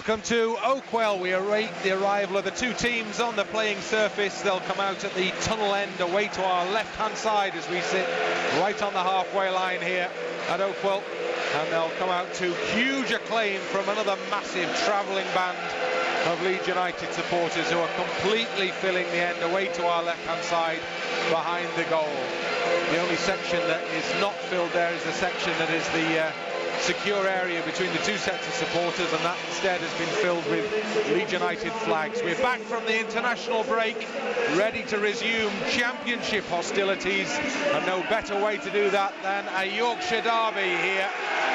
Welcome to Oakwell. We await the arrival of the two teams on the playing surface. They'll come out at the tunnel end away to our left-hand side as we sit right on the halfway line here at Oakwell. And they'll come out to huge acclaim from another massive travelling band of Leeds United supporters who are completely filling the end away to our left-hand side behind the goal. The only section that is not filled there is the section that is the secure area between the two sets of supporters, and that instead has been filled with Leeds United flags. We're back from the international break, ready to resume championship hostilities, and no better way to do that than a Yorkshire derby here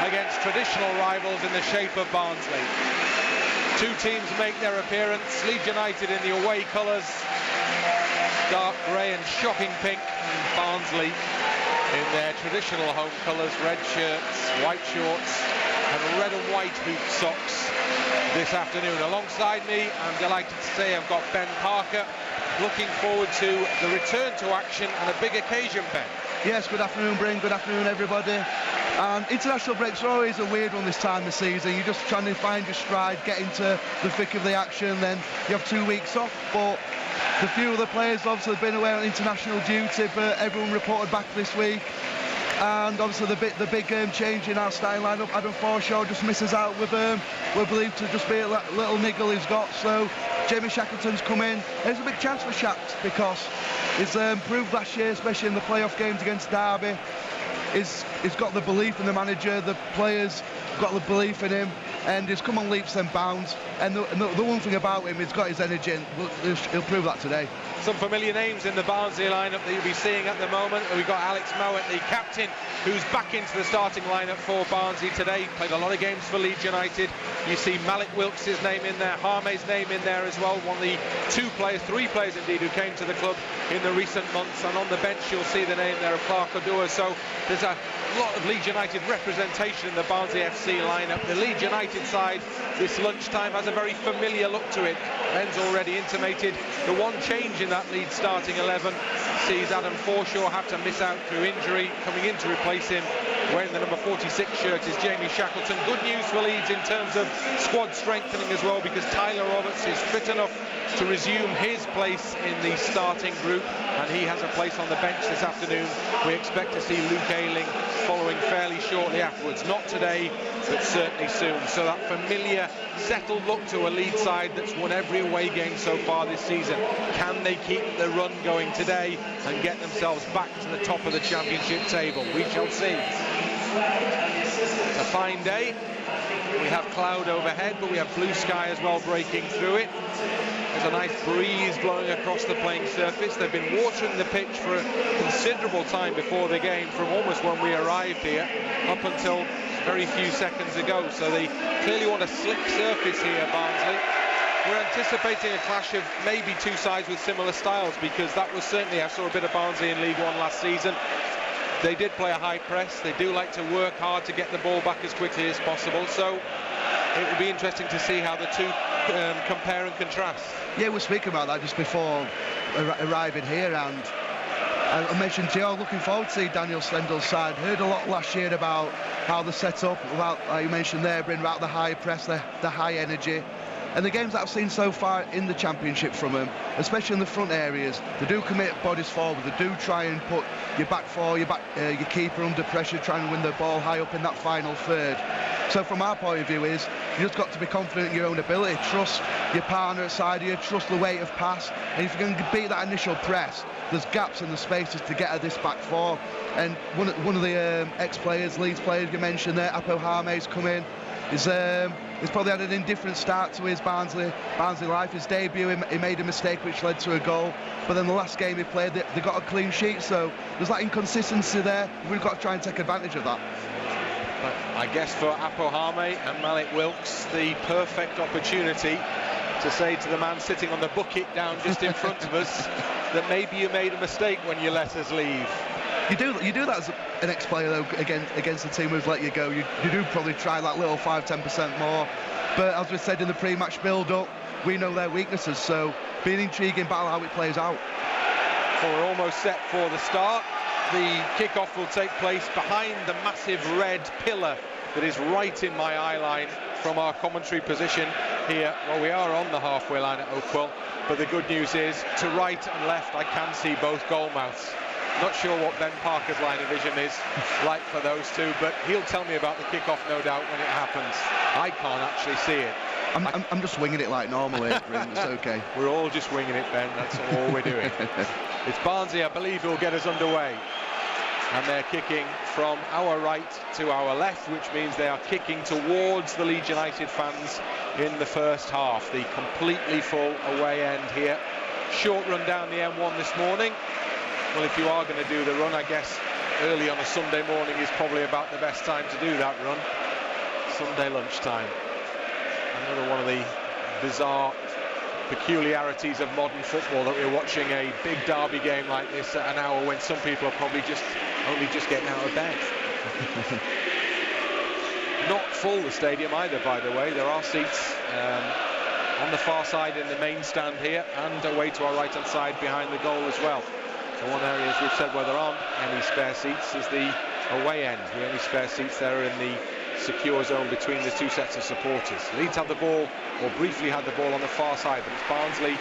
against traditional rivals in the shape of Barnsley. Two teams make their appearance. Leeds United in the away colours, dark grey and shocking pink, and Barnsley in their traditional home colours, red shirts, white shorts and red and white hoop socks this afternoon. Alongside me, I'm delighted to say I've got Ben Parker. Looking forward to the return to action and a big occasion, Ben. Yes, good afternoon, Bryn. Good afternoon, everybody. International breaks are always a weird one this time of season. You're just trying to find your stride, get into the thick of the action, then you have 2 weeks off. But the few of the players obviously have been away on international duty, but everyone reported back this week. And obviously the big change in our starting lineup, Adam Forshaw just misses out with we're believed to just be a little niggle he's got. So Jamie Shackleton's come in. There's a big chance for Shacks because he's proved last year, especially in the playoff games against Derby. He's got the belief in the manager, the players got the belief in him, and he's come on leaps and bounds. And the one thing about him, he's got his energy, and he'll prove that today. Some familiar names in the Barnsley lineup that you'll be seeing at the moment. We've got Alex Mowat, the captain, who's back into the starting lineup for Barnsley today. Played a lot of games for Leeds United. You see Malik Wilkes' name in there, Harme's name in there as well. One of the three players indeed, who came to the club in the recent months. And on the bench you'll see the name there of Clark Odua. So there's a lot of Leeds United representation in the Barnsley FC lineup. The Leeds United side this lunchtime has a very familiar look to it. Ben's already intimated the one change in that Leeds starting 11 sees Adam Forshaw have to miss out through injury. Coming in to replace him, wearing the number 46 shirt, is Jamie Shackleton. Good news for Leeds in terms of squad strengthening as well, because Tyler Roberts is fit enough to resume his place in the starting group, and he has a place on the bench this afternoon. We expect to see Luke Ayling following fairly shortly afterwards. Not today, but certainly soon. So that familiar, settled look to a Leeds side that's won every away game so far this season. Can they keep the run going today and get themselves back to the top of the championship table? We shall see. It's a fine day. We have cloud overhead, but we have blue sky as well breaking through it. There's a nice breeze blowing across the playing surface. They've been watering the pitch for a considerable time before the game, from almost when we arrived here up until very few seconds ago. So they clearly want a slick surface here, Barnsley. We're anticipating a clash of maybe two sides with similar styles, because that was certainly, I saw a bit of Barnsley in League One last season. They did play a high press. They do like to work hard to get the ball back as quickly as possible. So it will be interesting to see how the two compare and contrast. Yeah, we're speaking about that just before arriving here, and I mentioned to you, looking forward to see Daniel Stendel's side. Heard a lot last year about how they're set up, about, like you mentioned there, bring out the high press, the high energy. And the games that I've seen so far in the Championship from them, especially in the front areas, they do commit bodies forward. They do try and put your back four, your keeper under pressure, trying to win the ball high up in that final third. So from our point of view is, you just got to be confident in your own ability. Trust your partner outside of you, trust the weight of pass. And if you're going to beat that initial press, there's gaps in the spaces to get at this back four. And one of the ex-players, Leeds players you mentioned there, Apo Harme's come in. He's probably had an indifferent start to his Barnsley life. His debut, he made a mistake which led to a goal, but then the last game he played, they got a clean sheet, so there's that inconsistency there. We've got to try and take advantage of that. I guess for Apo Harme and Malik Wilkes, the perfect opportunity to say to the man sitting on the bucket down just in front of us that maybe you made a mistake when you let us leave. You do that as an ex-player though, against the team who's let you go. You do probably try that little 5-10% more. But as we said in the pre-match build-up, we know their weaknesses, so be an intriguing battle how it plays out. So we're almost set for the start. The kick-off will take place behind the massive red pillar that is right in my eye line from our commentary position here. Well, we are on the halfway line at Oakwell, but the good news is, to right and left, I can see both goal mouths. Not sure what Ben Parker's line of vision is like for those two, but he'll tell me about the kick-off, no doubt, when it happens. I can't actually see it. I'm just winging it like normal here, Bryn. It's okay. We're all just winging it, Ben. That's all we're doing. It's Barnsley, I believe, who will get us underway. And they're kicking from our right to our left, which means they are kicking towards the Leeds United fans in the first half. The completely full away end here. Short run down the M1 this morning. Well, if you are going to do the run, I guess early on a Sunday morning is probably about the best time to do that run. Sunday lunchtime. Another one of the bizarre peculiarities of modern football, that we're watching a big derby game like this at an hour when some people are probably only just getting out of bed. Not full, the stadium either, by the way. There are seats on the far side in the main stand here, and away to our right hand side behind the goal as well. So one area, as we've said, where there aren't any spare seats is the away end. The only spare seats there are in the secure zone between the two sets of supporters. Leeds had the ball, or briefly had the ball, on the far side, but it's Barnsley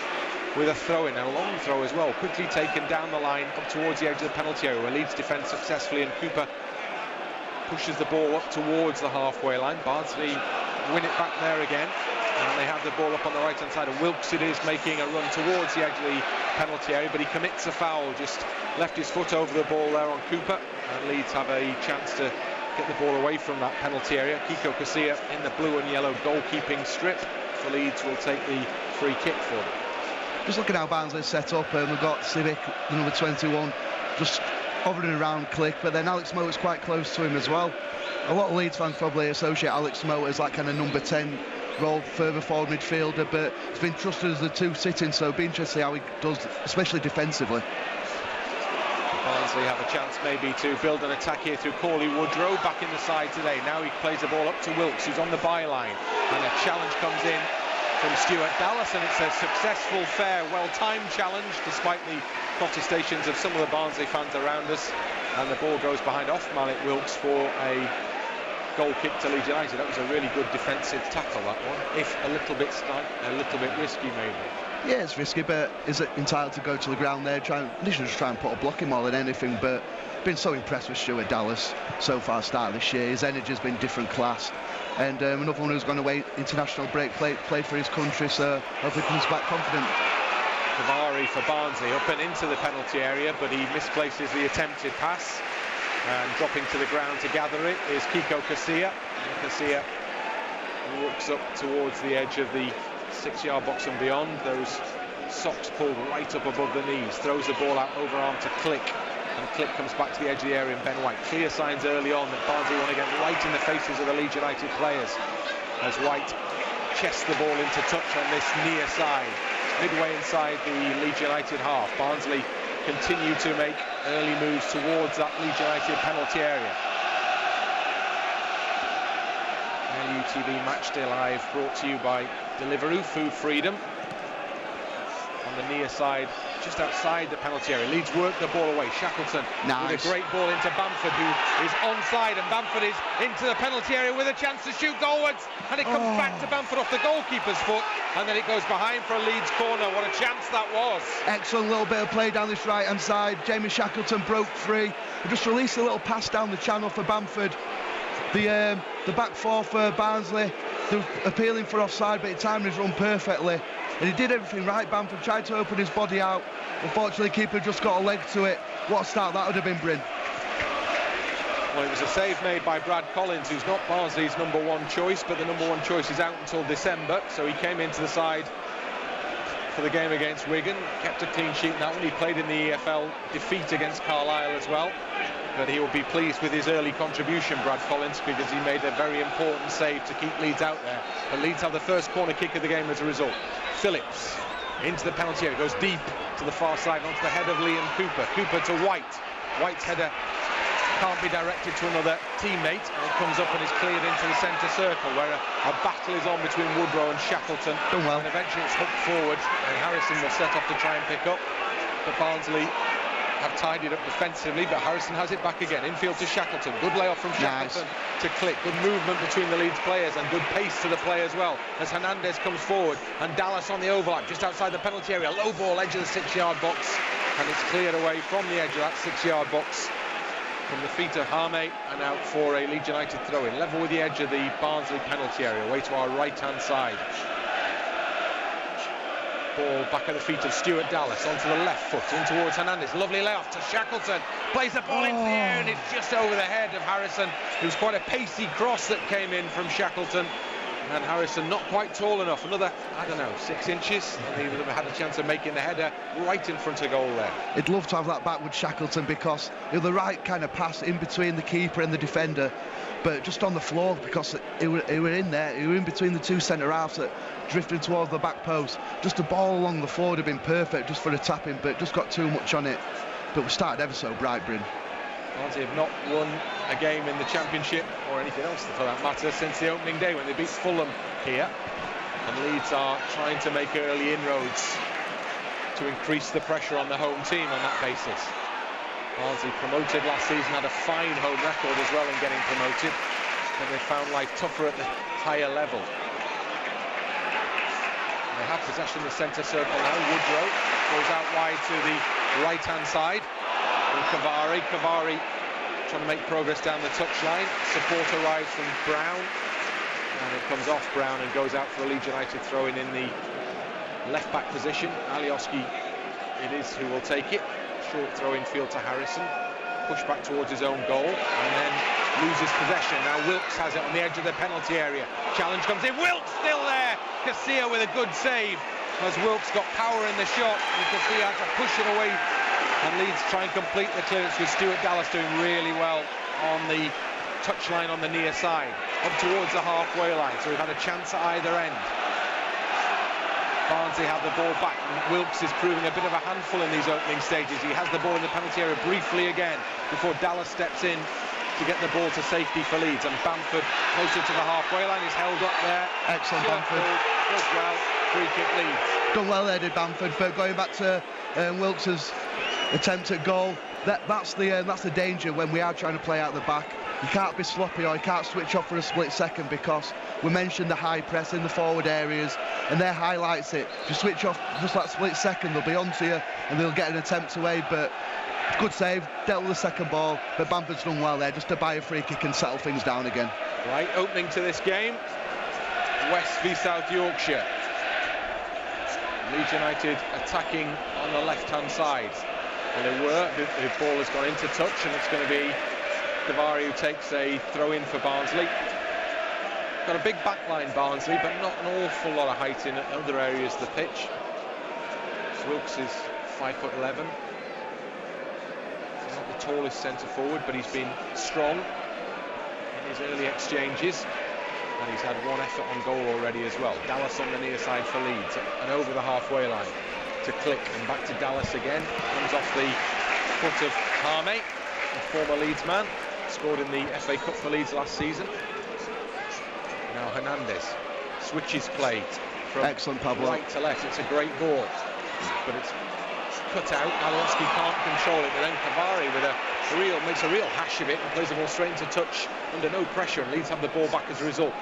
with a throw-in, a long throw as well, quickly taken down the line up towards the edge of the penalty area, where Leeds defend successfully, and Cooper pushes the ball up towards the halfway line. Barnsley win it back there again, and they have the ball up on the right hand side, and Wilkes it is, making a run towards the edge of the penalty area, but he commits a foul, just left his foot over the ball there on Cooper, and Leeds have a chance to get the ball away from that penalty area. Kiko Casilla in the blue and yellow goalkeeping strip for Leeds will take the free kick for them. Just looking how Barnsley's set up, we've got Civic, the number 21, just hovering around Click, but then Alex Mowatt's quite close to him as well. A lot of Leeds fans probably associate Alex Mowatt as that kind of number 10 role, further forward midfielder, but he's been trusted as the two sitting, so it'll be interesting how he does, especially defensively. Barnsley have a chance maybe to build an attack here through Corley Woodrow, back in the side today. Now he plays the ball up to Wilkes, who's on the byline, and a challenge comes in from Stuart Dallas, and it's a successful, fair, well-timed challenge despite the protestations of some of the Barnsley fans around us, and the ball goes behind off Malik Wilkes for a goal kick to Leeds United. That was a really good defensive tackle, that one, if a little bit risky maybe. Yeah, it's risky, but is it entitled to go to the ground there, just try and put a block in more than anything. But been so impressed with Stuart Dallas so far start this year. His energy's been different class, and another one who's gone away international break, played for his country, so hopefully comes back confident. Kavari for Barnsley up and into the penalty area, but he misplaces the attempted pass, and dropping to the ground to gather it is Kiko Casilla. Casilla walks up towards the edge of the 6-yard box and beyond, those socks pulled right up above the knees, throws the ball out over arm to Click, and Click comes back to the edge of the area, and Ben White. Clear signs early on that Barnsley want to get right in the faces of the Leeds United players, as White chests the ball into touch on this near side, midway inside the Leeds United half. Barnsley continue to make early moves towards that Leeds United penalty area. LUTV Matchday Live brought to you by Deliveroo, Food Freedom. On the near side, just outside the penalty area. Leeds work the ball away. Shackleton with a great ball into Bamford, who is onside, and Bamford is into the penalty area with a chance to shoot goalwards, and it comes back to Bamford off the goalkeeper's foot, and then it goes behind for a Leeds corner. What a chance that was. Excellent little bit of play down this right hand side. Jamie Shackleton broke free and just released a little pass down the channel for Bamford. The back four for Barnsley, they were appealing for offside, but he timed his run perfectly, and he did everything right. Bamford tried to open his body out. Unfortunately, keeper just got a leg to it. What a start that would have been, Bryn. Well, it was a save made by Brad Collins, who's not Barnsley's number one choice, but the number one choice is out until December, so he came into the side for the game against Wigan, kept a clean sheet in that one. He played in the EFL defeat against Carlisle as well, but he will be pleased with his early contribution, Brad Collins, because he made a very important save to keep Leeds out there. But Leeds have the first corner kick of the game as a result. Phillips into the penalty area, goes deep to the far side onto the head of Liam Cooper. Cooper to White. White's header can't be directed to another teammate, and it comes up and is cleared into the centre circle, where a battle is on between Woodrow and Shackleton. Done well. And eventually it's hooked forward, and Harrison will set off to try and pick up. But Barnsley have tidied up defensively, but Harrison has it back again. Infield to Shackleton. Good layoff from Shackleton to Click. Good movement between the Leeds players and good pace to the play as well as Hernandez comes forward and Dallas on the overlap just outside the penalty area. Low ball, edge of the 6-yard box, and it's cleared away from the edge of that 6-yard box from the feet of Harme and out for a Leeds United throw-in. Level with the edge of the Barnsley penalty area, away to our right-hand side. Ball back at the feet of Stuart Dallas, onto the left foot, in towards Hernandez. Lovely layoff to Shackleton. Plays the ball into the air and it's just over the head of Harrison. It was quite a pacey cross that came in from Shackleton. And Harrison not quite tall enough. Another, I don't know, 6 inches. And he would have had a chance of making the header right in front of goal there. He'd love to have that backward Shackleton because it was the right kind of pass in between the keeper and the defender. But just on the floor because he were in there. He were in between the two centre-halves that drifted towards the back post. Just a ball along the floor would have been perfect just for a tapping, but just got too much on it. But we started ever so bright, Bryn. Barnsley have not won a game in the Championship, or anything else for that matter, since the opening day when they beat Fulham here. And Leeds are trying to make early inroads to increase the pressure on the home team on that basis. Barnsley promoted last season, had a fine home record as well in getting promoted, but they found life tougher at the higher level. They have possession in the centre circle now. Woodrow goes out wide to the right-hand side. Cavari trying to make progress down the touchline. Support arrives from Brown, and it comes off Brown and goes out for a Leeds United throw-in the left-back position. Alioski it is who will take it. Short throw-in field to Harrison. Push back towards his own goal, and then loses possession. Now Wilkes has it on the edge of the penalty area. Challenge comes in. Wilkes still there. Casilla with a good save as Wilkes got power in the shot, and Casilla had to push it away. And Leeds try and complete the clearance with Stuart Dallas doing really well on the touchline on the near side, up towards the halfway line. So we've had a chance at either end. Barnsley have the ball back, and Wilkes is proving a bit of a handful in these opening stages. He has the ball in the penalty area briefly again before Dallas steps in to get the ball to safety for Leeds. And Bamford closer to the halfway line. He's held up there. Excellent, Bamford. Does well. Free kick Leeds. Done well there, did Bamford. But going back to Wilkes' attempt at goal, that's the danger when we are trying to play out the back. You can't be sloppy, or you can't switch off for a split second, because we mentioned the high press in the forward areas, and there highlights it. If you switch off just that split second, they'll be onto you and they'll get an attempt away. But good save, dealt with the second ball, but Bamford's done well there just to buy a free kick and settle things down again. Right, opening to this game, West v South Yorkshire. Leeds United attacking on the left-hand side. And they were. The ball has gone into touch, and it's going to be Cavari who takes a throw-in for Barnsley. Got a big backline, Barnsley, but not an awful lot of height in other areas of the pitch. Wilkes is 5'11". He's not the tallest centre forward, but he's been strong in his early exchanges. And he's had one effort on goal already as well. Dallas on the near side for Leeds, and over the halfway line to Click, and back to Dallas again. Comes off the foot of Harme, a former Leeds man, scored in the FA Cup for Leeds last season. Now Hernandez switches play from excellent, Pablo. Right to left. It's a great ball, but it's cut out. Alioski can't control it, but then Cavari with makes a real hash of it and plays the ball straight into touch under no pressure, and Leeds have the ball back as a result.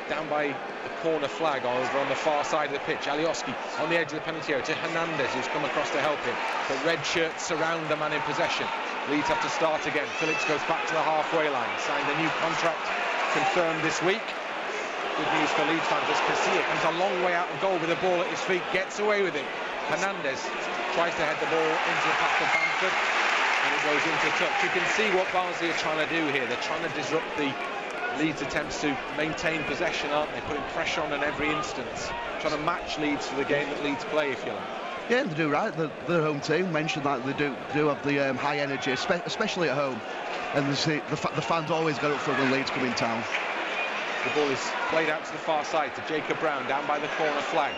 Down by the corner flag over on the far side of the pitch. Alioski on the edge of the penalty area to Hernandez, who's come across to help him. But red shirts surround the man in possession. Leeds have to start again. Phillips goes back to the halfway line. Signed a new contract, confirmed this week. Good news for Leeds fans as Casilla comes a long way out of goal with the ball at his feet, gets away with it. Hernandez tries to head the ball into the path of Bamford, and it goes into touch. You can see what Barnsley are trying to do here. They're trying to disrupt the Leeds' attempts to maintain possession, aren't they? Putting pressure on in every instance. Trying to match Leeds for the game that Leeds play, if you like. Yeah, they do right. The home team mentioned that they do have the high energy, especially at home. And the fans always get up for when Leeds come in town. The ball is played out to the far side to Jacob Brown, down by the corner flag.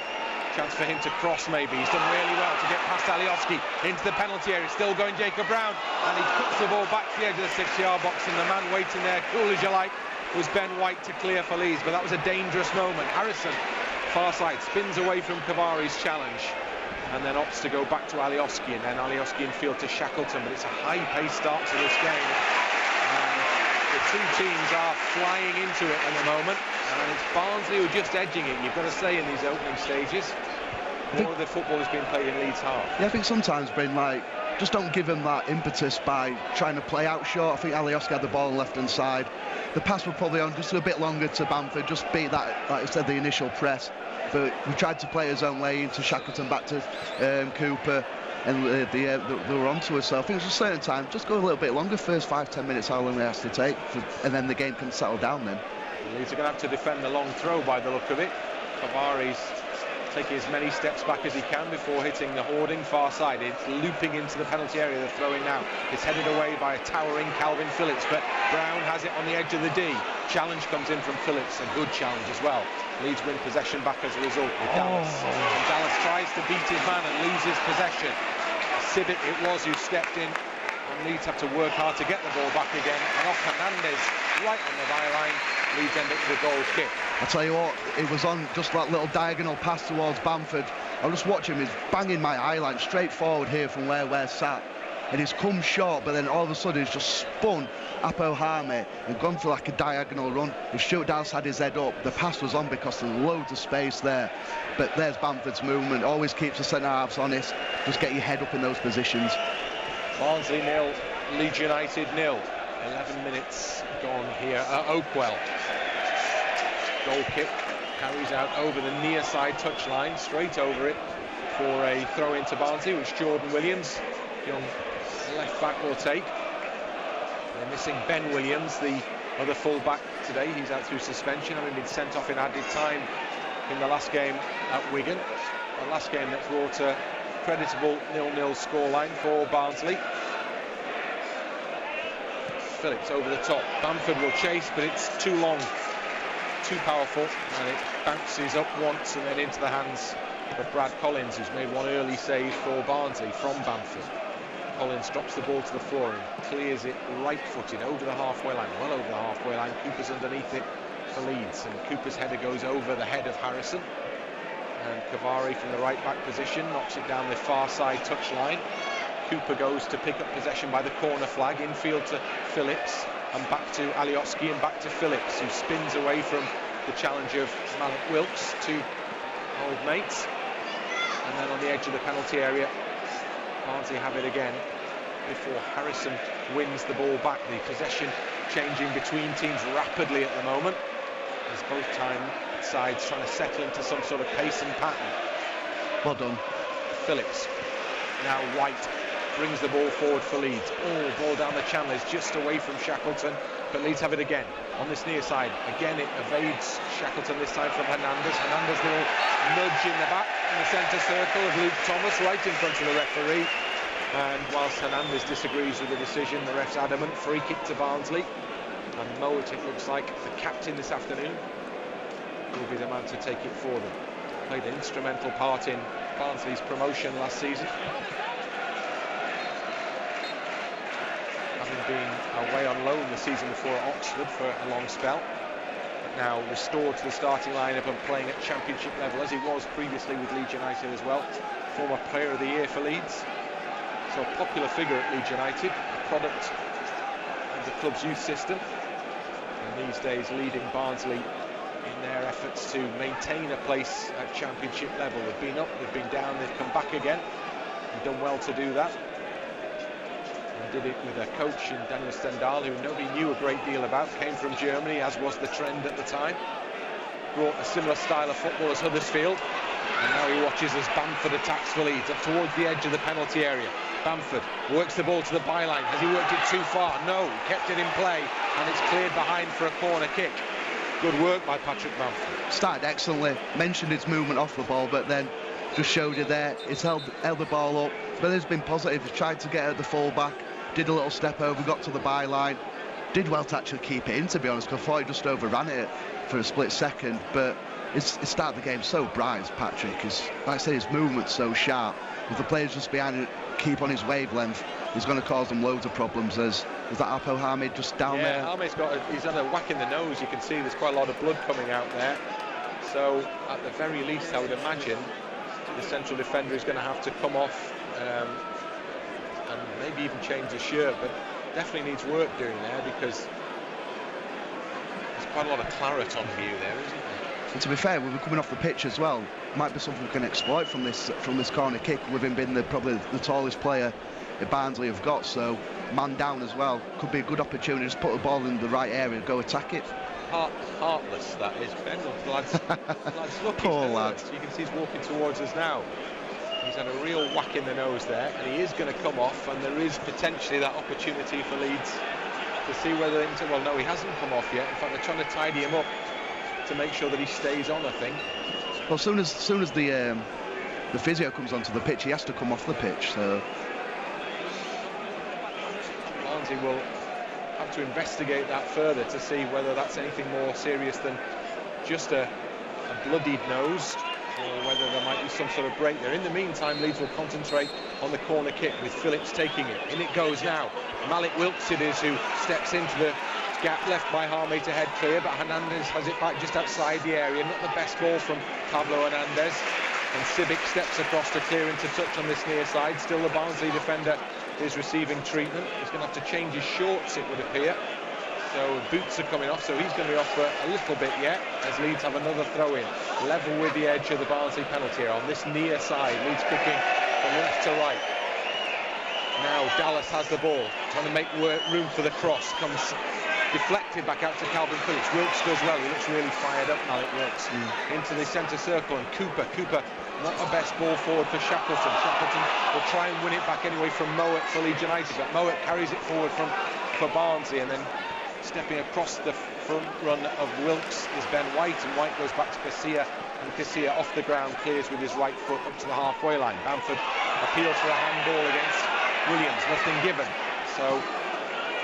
Chance for him to cross maybe. He's done really well to get past Alioski into the penalty area. Still going Jacob Brown, and he cuts the ball back to the edge of the 6-yard box, and the man waiting there, cool as you like, was Ben White to clear for Leeds. But that was a dangerous moment. Harrison, far side, spins away from Cavari's challenge. and then opts to go back to Alioski, and then Alioski in field to Shackleton, but it's a high-paced start to this game. And the two teams are flying into it at the moment, and it's Barnsley who are just edging it, you've got to say, in these opening stages. More of the football has been played in Leeds half. Yeah, I think sometimes, Bryn, just don't give him that impetus by trying to play out short. I think Alioski had the ball on the left-hand side. The pass was probably on just a bit longer to Bamford, just beat that, like I said, the initial press. But we tried to play his own way into Shackleton, back to Cooper, and they were onto us. So I think there's a certain time, just go a little bit longer, first 5-10 minutes, how long it has to take, and then the game can settle down then. Leeds are going to have to defend the long throw by the look of it. Kavari's taking as many steps back as he can before hitting the hoarding far side. It's looping into the penalty area, they're throwing now. It's headed away by a towering Calvin Phillips, but Brown has it on the edge of the D. Challenge comes in from Phillips, and good challenge as well. Leeds win possession back as a result with Dallas. And Dallas tries to beat his man and loses possession. Civic it was who stepped in, and Leeds have to work hard to get the ball back again. And off Hernandez, right on the byline. Leeds end up with a goal kick. I tell you what, it was on just that little diagonal pass towards Bamford. I was just watching him, he's banging my eye line straight forward here from where we're sat. And he's come short, but then all of a sudden he's just spun Apohame and gone for like a diagonal run. If Stuart Dallas had his head up, the pass was on because there's loads of space there. But there's Bamford's movement, always keeps the centre-halves honest. Just get your head up in those positions. Barnsley 0, Leeds United 0. 11 minutes gone here at Oakwell. Goal kick carries out over the near side touchline, straight over it for a throw into Barnsley, which Jordan Williams, young left back, will take. They're missing Ben Williams, the other full back today. He's out through suspension, having been sent off in added time in the last game at Wigan. The last game that brought a creditable 0-0 scoreline for Barnsley. Phillips over the top. Bamford will chase, but it's too long, too powerful, and it bounces up once and then into the hands of Brad Collins, who's made one early save for Barnsley from Bamford. Collins drops the ball to the floor and clears it right-footed over the halfway line, well over the halfway line. Cooper's underneath it for Leeds, and Cooper's header goes over the head of Harrison. And Cavari from the right-back position knocks it down the far side touchline. Cooper goes to pick up possession by the corner flag, infield to Phillips, and back to Alioski and back to Phillips, who spins away from the challenge of Malik Wilkes, two old mates. And then on the edge of the penalty area, Barnsley have it again before Harrison wins the ball back. The possession changing between teams rapidly at the moment, as both sides trying to settle into some sort of pace and pattern. Well done. Phillips, now White, brings the ball forward for Leeds. Ball down the channel is just away from Shackleton, but Leeds have it again on this near side. Again, it evades Shackleton, this time from Hernandez. Hernandez little nudge in the back in the centre circle of Luke Thomas, right in front of the referee. And whilst Hernandez disagrees with the decision, the ref's adamant. Free kick to Barnsley. And Mowat, it looks like, the captain this afternoon, will be the man to take it for them. Played an instrumental part in Barnsley's promotion last season, having been away on loan the season before at Oxford for a long spell, but now restored to the starting lineup and playing at championship level, as he was previously with Leeds United as well. Former player of the year for Leeds, so a popular figure at Leeds United, a product of the club's youth system, and these days leading Barnsley in their efforts to maintain a place at championship level. They've been up, they've been down, they've come back again, and done well to do that. And did it with a coach in Daniel Stendhal, who nobody knew a great deal about, came from Germany, as was the trend at the time. Brought a similar style of football as Huddersfield, and now he watches as Bamford attacks for Leeds, up towards the edge of the penalty area. Bamford works the ball to the byline. Has he worked it too far? No, he kept it in play, and it's cleared behind for a corner kick. Good work by Patrick Bamford. Started excellently, mentioned his movement off the ball, but then just showed it there. He's held the ball up, but it's been positive. He's tried to get at the full-back, did a little step over, got to the byline, did well to actually keep it in, to be honest, because I thought he just overran it for a split second. But it started the game so bright, Patrick. Like I say, his movement's so sharp. If the players just behind it keep on his wavelength, he's going to cause them loads of problems. There's that Apohame just down there. Yeah, he's had a whack in the nose. You can see there's quite a lot of blood coming out there. So at the very least, I would imagine the central defender is going to have to come off and maybe even change his shirt, but definitely needs work doing there, because there's quite a lot of claret on view there, isn't there? And to be fair, we're coming off the pitch as well. Might be something we can exploit from this corner kick, with him being probably the tallest player that Barnsley have got. So man down as well, could be a good opportunity. Just put the ball in the right area, go attack it. Heartless that is, Ben. Lad's look, poor lad. You can see he's walking towards us now. He's had a real whack in the nose there, and he is going to come off, and there is potentially that opportunity for Leeds to see whether well, no, he hasn't come off yet. In fact, they're trying to tidy him up to make sure that he stays on, I think. Well, as soon as the physio comes onto the pitch, he has to come off the pitch. So Barnsley will have to investigate that further to see whether that's anything more serious than just a bloodied nose, or whether there might be some sort of break there. In the meantime, Leeds will concentrate on the corner kick, with Phillips taking it. In it goes now. Malik Wilks it is who steps into the gap left by Harmey to head clear, but Hernandez has it back just outside the area. Not the best ball from Pablo Hernandez, and Sibic steps across to clear into touch on this near side. Still the Barnsley defender is receiving treatment. He's going to have to change his shorts, it would appear. So boots are coming off, so he's going to be off for a little bit yet, as Leeds have another throw in, level with the edge of the Barnsley penalty area on this near side. Leeds kicking from left to right. Now Dallas has the ball, trying to make room for the cross. Comes deflected back out to Calvin Phillips. Wilkes does well. He looks really fired up, Malik Wilkes. Into the centre circle, and Cooper, not the best ball forward for Shackleton. Shackleton will try and win it back anyway from Mowat for Leeds United, but Mowat carries it forward for Barnsley, and then stepping across the front run of Wilkes is Ben White, and White goes back to Casilla, and Casilla off the ground clears with his right foot up to the halfway line. Bamford appeals for a handball against Williams, nothing given. So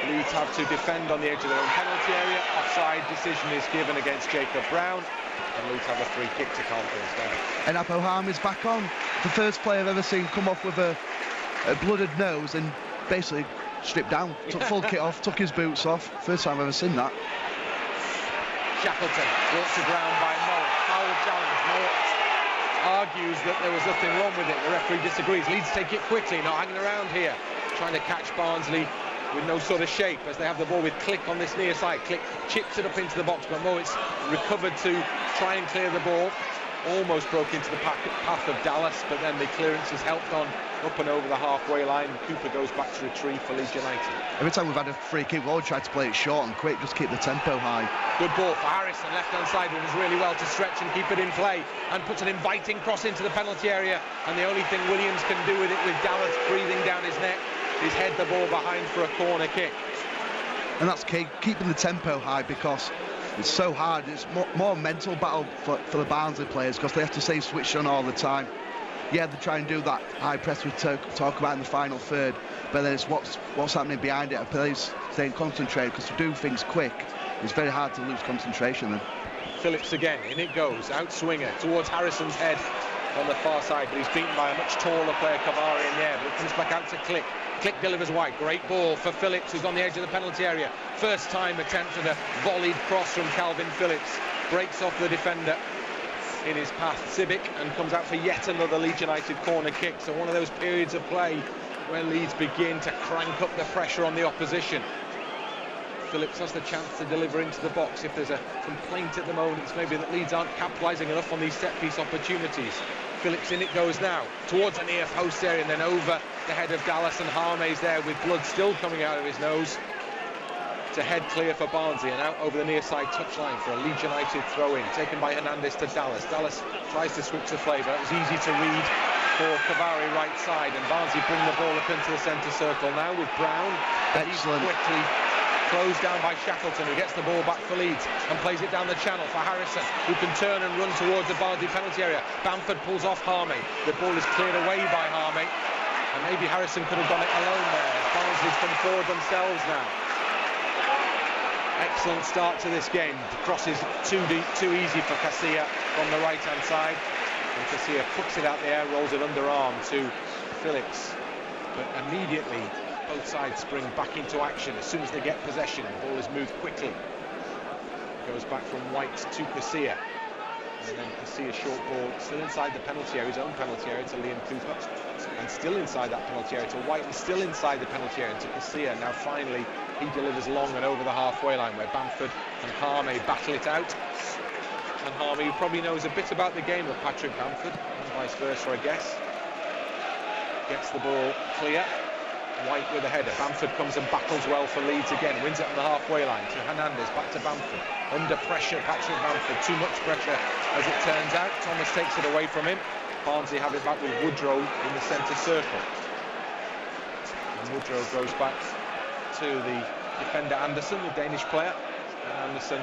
Leeds have to defend on the edge of their own penalty area. Offside decision is given against Jacob Brown, and Leeds have a free kick to calm things down. And Apo Harmey's back on. The first player I've ever seen come off with a blooded nose and basically stripped down, took full kit off, took his boots off. First time I've ever seen that. Shackleton brought to ground by Mowat. Foul challenge. Mowat argues that there was nothing wrong with it. The referee disagrees. Leeds take it quickly, not hanging around here, trying to catch Barnsley with no sort of shape, as they have the ball with Click on this near side. Click chips it up into the box, but Mowat's recovered to try and clear the ball. Almost broke into the path of Dallas, but then the clearance is helped on up and over the halfway line. Cooper goes back to retrieve for Leeds United. Every time we've had a free kick, we've always tried to play it short and quick, just keep the tempo high. Good ball for Harrison, left-hand side, who does really well to stretch and keep it in play, and puts an inviting cross into the penalty area. And the only thing Williams can do with it, with Dallas breathing down his neck, is head the ball behind for a corner kick. And that's key, keeping the tempo high, because it's so hard. It's more mental battle for the Barnsley players, because they have to stay switched on all the time. Yeah, they try and do that high press we talk about in the final third, but then it's what's happening behind it. Players staying concentrated, because to do things quick, it's very hard to lose concentration then. Phillips again, in it goes, out swinger towards Harrison's head on the far side, but he's beaten by a much taller player, Cavari, in there, but it comes back out to Click. Click delivers wide. Great ball for Phillips, who's on the edge of the penalty area. First time attempt at a volleyed cross from Calvin Phillips. Breaks off the defender in his path, Sibic, and comes out for yet another Leeds United corner kick. So one of those periods of play where Leeds begin to crank up the pressure on the opposition. Phillips has the chance to deliver into the box. If there's a complaint at the moment, it's maybe that Leeds aren't capitalising enough on these set-piece opportunities. Phillips in it goes now, towards the near post area, and then over the head of Dallas, and Harmey's there with blood still coming out of his nose to head clear for Barnsley, and out over the near side touchline for a Leeds United throw-in, taken by Hernandez to Dallas. Dallas tries to switch the play, but it was easy to read for Cavari right side, and Barnsley bring the ball up into the centre circle now with Brown. Excellent. He's quickly closed down by Shackleton, who gets the ball back for Leeds and plays it down the channel for Harrison, who can turn and run towards the Barnsley penalty area. Bamford pulls off Harmey. The ball is cleared away by Harmey, and maybe Harrison could have done it alone there. Barnsley's come forward themselves now. Excellent start to this game. The cross is too deep, too easy for Casilla from the right-hand side, and Casilla puts it out the air, rolls it underarm to Phillips, but immediately both sides spring back into action. As soon as they get possession, the ball is moved quickly. It goes back from White to Casilla. And then you see a short ball still inside the penalty area, his own penalty area, to Liam Cooper. And still inside that penalty area to White, and still inside the penalty area to Casilla. Now finally he delivers long and over the halfway line, where Bamford and Harmey battle it out. And Harmey, who probably knows a bit about the game of Patrick Bamford, and vice versa, I guess, gets the ball clear. White with a header. Bamford comes and battles well for Leeds again. Wins it on the halfway line to Hernandez. Back to Bamford. Under pressure, Patrick Bamford. Too much pressure, as it turns out. Thomas takes it away from him. Barnsley have it back with Woodrow in the centre circle. And Woodrow goes back to the defender Anderson, the Danish player. And Anderson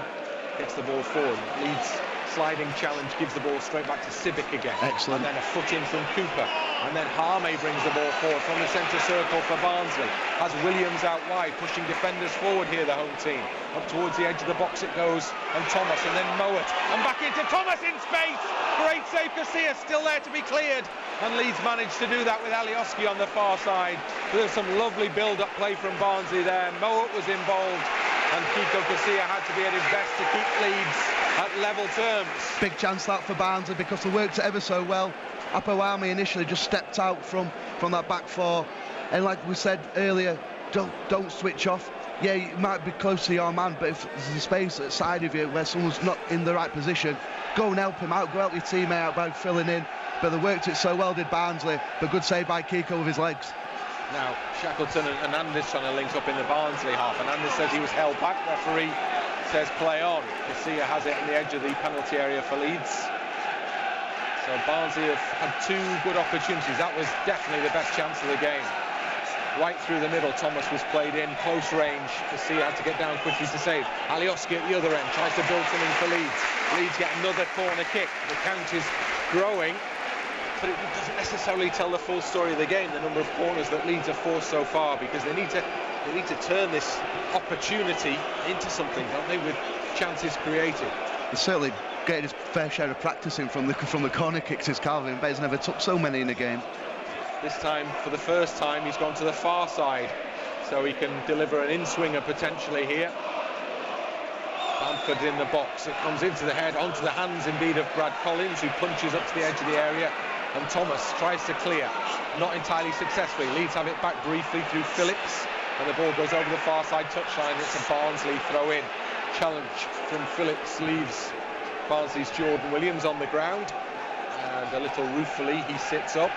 gets the ball forward. Leeds sliding challenge, gives the ball straight back to Civic again. Excellent. And then a foot in from Cooper. And then Harmey brings the ball forward from the centre circle for Barnsley. Has Williams out wide, pushing defenders forward here, the home team. Up towards the edge of the box it goes, and Thomas, and then Mowat. And back into Thomas in space! Great save, Casilla still there to be cleared. And Leeds managed to do that with Alioski on the far side. There's some lovely build-up play from Barnsley there. Mowat was involved, and Kiko Casilla had to be at his best to keep Leeds at level terms. Big chance that for Barnsley, because they worked it ever so well. Apawami initially just stepped out from that back four, and like we said earlier, don't switch off. Yeah, you might be close to your man, but if there's a space at the side of you where someone's not in the right position, go and help him out, go help your teammate out by filling in. But they worked it so well, did Barnsley, but good save by Kiko with his legs. Now Shackleton and Hernandez trying to link up in the Barnsley half. Hernandez says he was held back. Referee says play on. Casilla has it on the edge of the penalty area for Leeds. So Barnsley have had two good opportunities. That was definitely the best chance of the game. Right through the middle, Thomas was played in, close range. Casilla had to get down quickly to save. Alioski at the other end tries to build something for Leeds. Leeds get another corner kick. The count is growing, but it doesn't necessarily tell the full story of the game, the number of corners that Leeds have forced so far, because they need to turn this opportunity into something, don't they, with chances created. They certainly getting his fair share of practicing from the corner kicks. As Calvin Bays never took so many in a game. This time, for the first time, he's gone to the far side, so he can deliver an in-swinger potentially here. Bamford in the box. It comes into the head, onto the hands indeed of Brad Collins, who punches up to the edge of the area, and Thomas tries to clear, not entirely successfully. Leeds have it back briefly through Phillips, and the ball goes over the far side touchline. It's a Barnsley throw-in. Challenge from Phillips leaves Barnsley's Jordan Williams on the ground, and a little ruefully he sits up,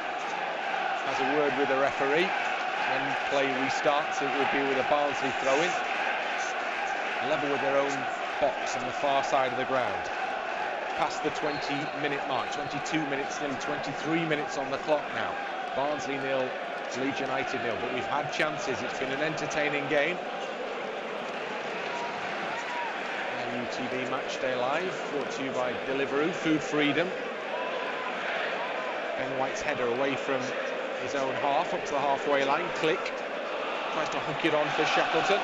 has a word with the referee. When play restarts, it will be with a Barnsley throw-in, level with their own box on the far side of the ground. Past the 20-minute mark, 22 minutes, nearly 23 minutes on the clock now. Barnsley 0, Leeds United 0, but we've had chances. It's been an entertaining game. LUTV Matchday Live, brought to you by Deliveroo, Food Freedom. Ben White's header away from his own half, up to the halfway line, click. Tries to hook it on for Shackleton.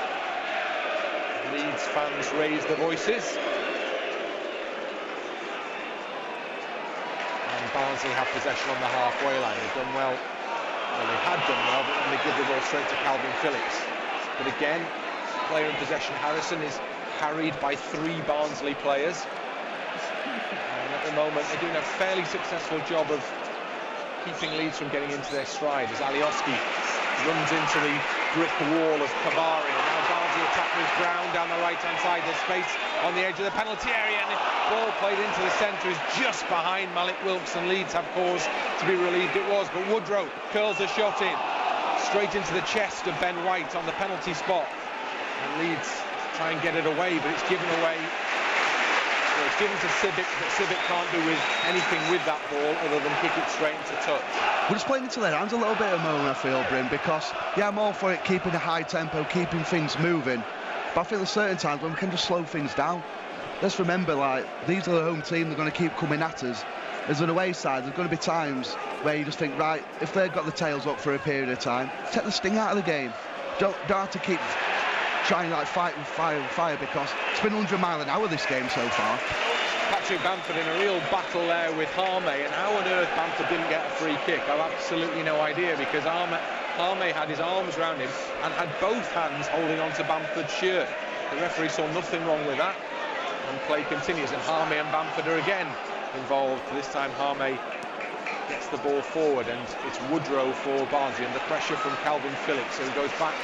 Leeds fans raise their voices. And Barnsley have possession on the halfway line. They've done well. Well, they had done well, but then they give the ball straight to Calvin Phillips. But again, player in possession Harrison is carried by 3 Barnsley players. And at the moment, they're doing a fairly successful job of keeping Leeds from getting into their stride, as Alioski runs into the brick wall of Kabari. And now Barnsley attack with Brown down the right-hand side. There's space on the edge of the penalty area, and the ball played into the centre is just behind Malik Wilkes, and Leeds have cause to be relieved it was. But Woodrow curls the shot in, straight into the chest of Ben White on the penalty spot. And Leeds try and get it away, but it's given away. Well, it's given to Civic, but Civic can't do with anything with that ball other than kick it straight into touch. We're just playing into their hands a little bit at the moment, I feel, Bryn, because, yeah, I'm all for it, keeping a high tempo, keeping things moving, but I feel there's certain times when we can just slow things down. Let's remember, like, these are the home team, they're going to keep coming at us. As an away side, there's going to be times where you just think, right, if they've got the tails up for a period of time, take the sting out of the game. Don't have to keep trying to like fight with fire, because it's been 100 miles an hour this game so far. Patrick Bamford in a real battle there with Harmey, and how on earth Bamford didn't get a free kick, I've absolutely no idea, because Harmey had his arms around him and had both hands holding on to Bamford's shirt. The referee saw nothing wrong with that, and play continues, and Harmey and Bamford are again involved. This time Harme gets the ball forward, and it's Woodrow for Barnsley under pressure from Calvin Phillips. So he goes back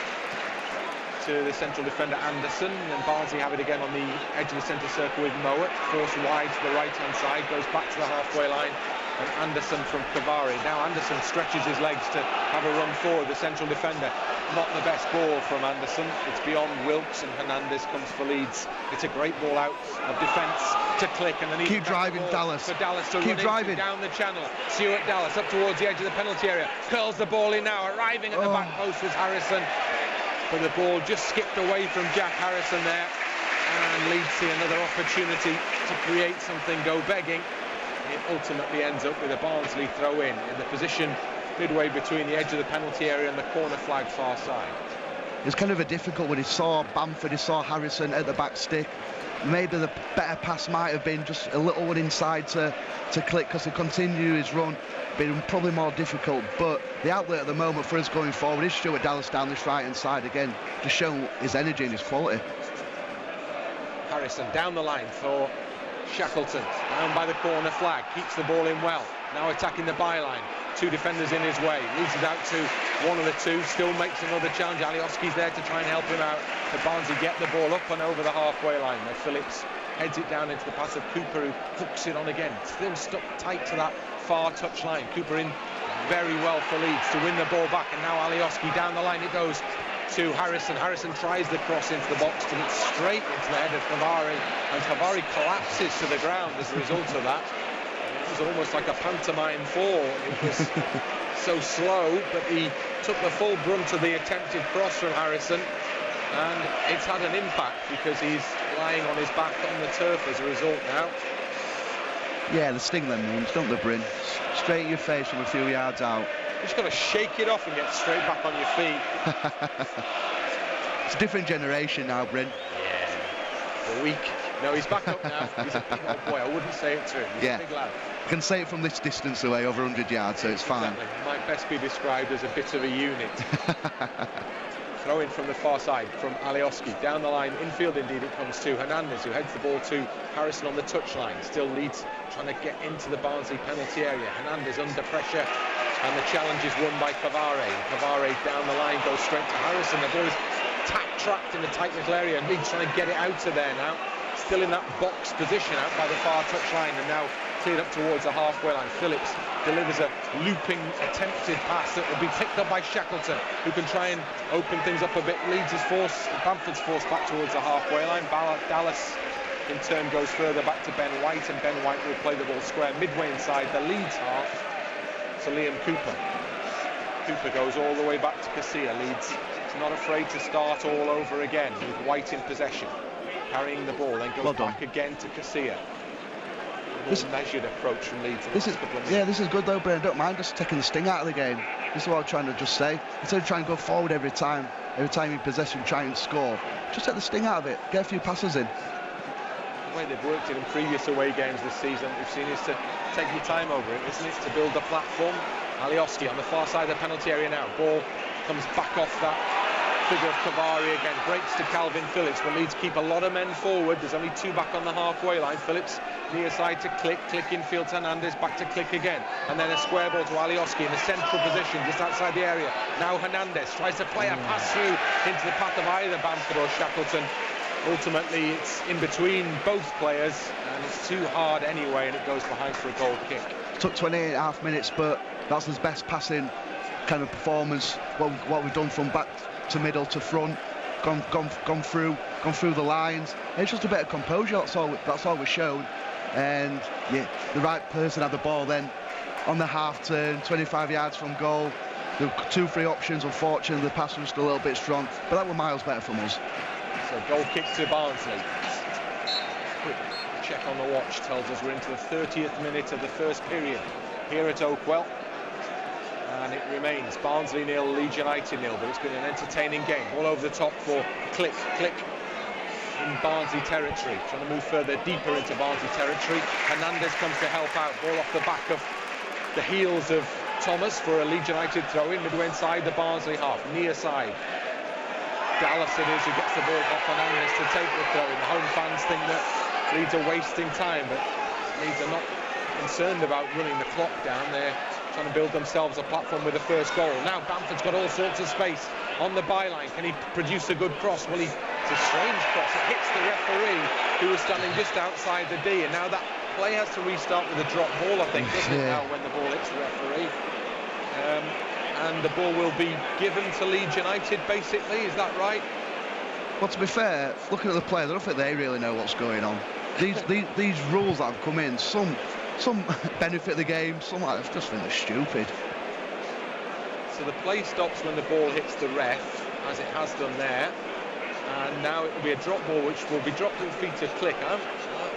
to the central defender Anderson, and then Barnsley have it again on the edge of the centre circle with Mowat, forced wide to the right-hand side, goes back to the halfway line, and Anderson from Cavari. Now Anderson stretches his legs to have a run forward, the central defender. Not the best ball from Anderson, it's beyond Wilkes, and Hernandez comes for Leeds. It's a great ball out of defence to Click, and then he keep driving, Dallas. For Dallas to keep run driving down the channel. Stuart Dallas up towards the edge of the penalty area, curls the ball in now, arriving at the back post was Harrison. But the ball just skipped away from Jack Harrison there, and Leeds see another opportunity to create something go begging. It ultimately ends up with a Barnsley throw-in the position midway between the edge of the penalty area and the corner flag far side. It's kind of a difficult when he saw Bamford, he saw Harrison at the back stick. Maybe the better pass might have been just a little one inside to Click, because to continue his run been probably more difficult. But the outlet at the moment for us going forward is Stuart Dallas down this right hand side again, just showing his energy and his quality. Harrison down the line for Shackleton, down by the corner flag, keeps the ball in well, now attacking the byline, two defenders in his way, leads it out to one of the two, still makes another challenge. Alioski's there to try and help him out, but Barnsley get the ball up and over the halfway line, where Phillips heads it down into the pass of Cooper, who hooks it on again, still stuck tight to that far touch line. Cooper in very well for Leeds to win the ball back, and now Alioski down the line it goes to Harrison. Harrison tries the cross into the box to get straight into the head of Cavari, and Cavari collapses to the ground as a result of that. It was almost like a pantomime fall. It was so slow, but he took the full brunt of the attempted cross from Harrison, and it's had an impact because he's lying on his back on the turf as a result now. Yeah, the sting them ones, don't they, Bryn? Straight in your face from a few yards out. You just got to shake it off and get straight back on your feet. It's a different generation now, Bryn. Yeah. The weak. No, he's back up now. He's a big old boy. I wouldn't say it to him. He's a big lad. I can say it from this distance away, over 100 yards, so it's fine. Exactly. Might best be described as a bit of a unit. Throw in from the far side from Alioski. Down the line, infield indeed it comes to Hernandez, who heads the ball to Harrison on the touchline. Still Leeds trying to get into the Barnsley penalty area. Hernandez under pressure, and the challenge is won by Cavari. Cavari down the line goes straight to Harrison. The ball is trapped in the tight little area, and Leeds trying to get it out of there now. Still in that box position out by the far touchline, and now cleared up towards the halfway line. Phillips delivers a looping attempted pass that will be picked up by Shackleton, who can try and open things up a bit. Leeds is forced, Bamford's forced back towards the halfway line. Dallas in turn goes further back to Ben White, and Ben White will play the ball square midway inside the Leeds half to Liam Cooper. Cooper goes all the way back to Casilla. Leeds not afraid to start all over again with White in possession, carrying the ball, then goes back again to Casilla. This measured approach from Leeds. This is good though, Brian. I don't mind just taking the sting out of the game. This is what I'm trying to just say. Instead of trying to go forward every time in possession, try and score, just take the sting out of it. Get a few passes in. The way they've worked it in previous away games this season, we've seen is to take your time over it, isn't it? To build the platform. Alioski on the far side of the penalty area now. Ball comes back off that figure of Cavari again, breaks to Calvin Phillips, but Leeds keep a lot of men forward. There's only two back on the halfway line. Phillips near side to Click infield to Hernandez, back to Click again, and then a square ball to Alioski in the central position just outside the area. Now Hernandez tries to play a pass through into the path of either Bamford or Shackleton. Ultimately it's in between both players, and it's too hard anyway, and it goes behind for a goal kick. Took 28.5 minutes, but that's his best passing kind of performance. What we've done from back to middle to front, gone through the lines. And it's just a bit of composure. That's all we're shown. And yeah, the right person had the ball then on the half turn, 25 yards from goal. There were 2-3 options. Unfortunately, the pass was just a little bit strong, but that was miles better from us. So goal kick to Barnsley. Quick check on the watch tells us we're into the 30th minute of the first period here at Oakwell. And it remains Barnsley 0, Leeds United 0, but it's been an entertaining game. All over the top for Click in Barnsley territory, trying to move further deeper into Barnsley territory. Hernandez comes to help out, ball off the back of the heels of Thomas for a Leeds United throw-in midway inside the Barnsley half, near side. Dallas it is who gets the ball off Hernandez to take the throw-in. The home fans think that Leeds are wasting time, but Leeds are not concerned about running the clock down. They're trying to build themselves a platform with the first goal. Now Bamford's got all sorts of space on the byline. Can he produce a good cross? Well, it's a strange cross. It hits the referee, who was standing just outside the D, and now that play has to restart with a drop ball, I think, doesn't it, now, when the ball hits the referee. And the ball will be given to Leeds United, basically. Is that right? Well, to be fair, looking at the play, I don't think they really know what's going on. These rules that have come in, some benefit the game, some I just think they're stupid. So the play stops when the ball hits the ref, as it has done there. And now it will be a drop ball, which will be dropped at the feet of Click.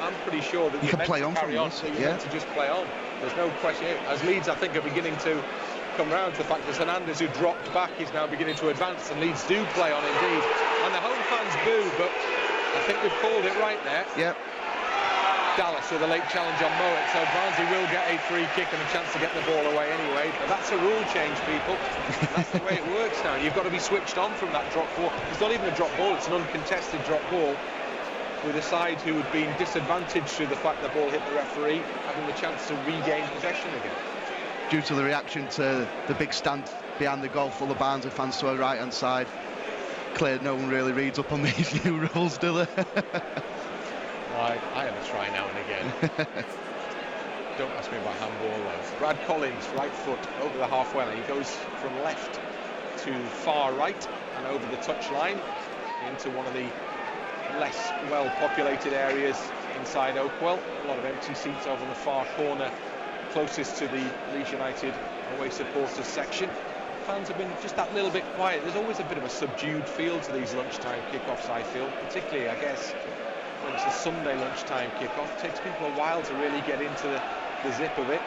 I'm pretty sure that you can play on from this. So you're meant to just play on. There's no question. As Leeds, I think, are beginning to come round to the fact that Hernandez, who dropped back, is now beginning to advance, and Leeds do play on indeed. And the home fans boo, but I think we've called it right there. Yep. Dallas with a late challenge on Moet, so Barnsley will get a free kick and a chance to get the ball away anyway. But that's a rule change, people. That's the way it works now. You've got to be switched on from that drop ball. It's not even a drop ball, it's an uncontested drop ball, with a side who had been disadvantaged through the fact the ball hit the referee, having the chance to regain possession again. Due to the reaction to the big stand behind the goal full of Barnsley fans to our right-hand side. Clear no one really reads up on these new rules, do they? I have a try now and again. Don't ask me about handball though. Brad Collins, right foot over the halfway line. He goes from left to far right and over the touchline into one of the less well-populated areas inside Oakwell. A lot of empty seats over in the far corner, closest to the Leeds United away supporters section. Fans have been just that little bit quiet. There's always a bit of a subdued feel to these lunchtime kickoffs, I feel, particularly, I guess, when it's a Sunday lunchtime kickoff. It takes people a while to really get into the zip of it.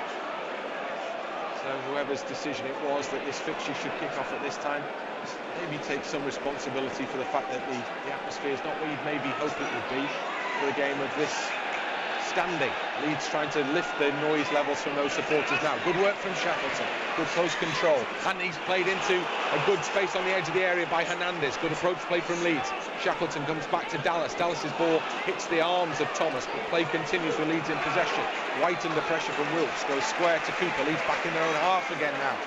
So whoever's decision it was that this fixture should kick off at this time, maybe take some responsibility for the fact that the atmosphere is not what you'd maybe hope it would be for a game of this standing. Leeds trying to lift the noise levels from those supporters now. Good work from Shackleton, good close control, and he's played into a good space on the edge of the area by Hernandez. Good approach play from Leeds. Shackleton comes back to Dallas. Dallas's ball hits the arms of Thomas, but play continues with Leeds in possession. White under pressure from Wilkes, goes square to Cooper. Leeds back in their own half again now.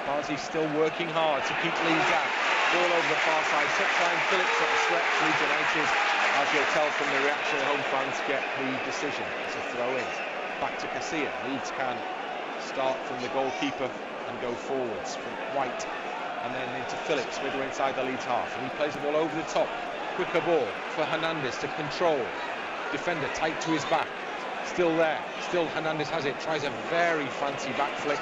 Barnsley still working hard to keep Leeds out. Ball over the far side, touchline, Phillips at the stretch. Leeds United, as you'll tell from the reaction of home fans, get the decision. It's a throw in. Back to Casilla. Leeds can start from the goalkeeper and go forwards from White and then into Phillips, midway inside the Leeds half. And he plays the ball over the top. Quicker ball for Hernandez to control. Defender tight to his back. Still there. Still Hernandez has it. Tries a very fancy back flick.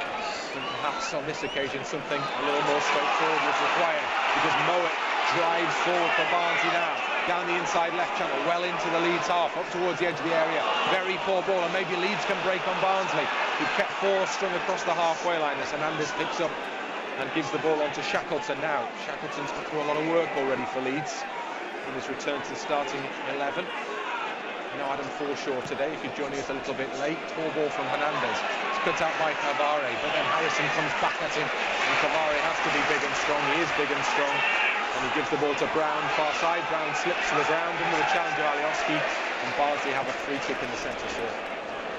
And perhaps on this occasion something a little more straightforward was required, because Moet drives forward for Barnsley now. Down the inside left channel, well into the Leeds half, up towards the edge of the area. Very poor ball, and maybe Leeds can break on Barnsley, who kept four strung across the halfway line as Hernandez picks up and gives the ball on to Shackleton now. Shackleton's got through a lot of work already for Leeds in his return to the starting 11. No Adam Forshaw today, if you're joining us a little bit late. Poor ball from Hernandez. It's cut out by Cavare, but then Harrison comes back at him, and Cavare has to be big and strong. He is big and strong, and he gives the ball to Brown, far side. Brown slips to the ground under the challenge of Alioski, and Barnsley have a free kick in the centre circle.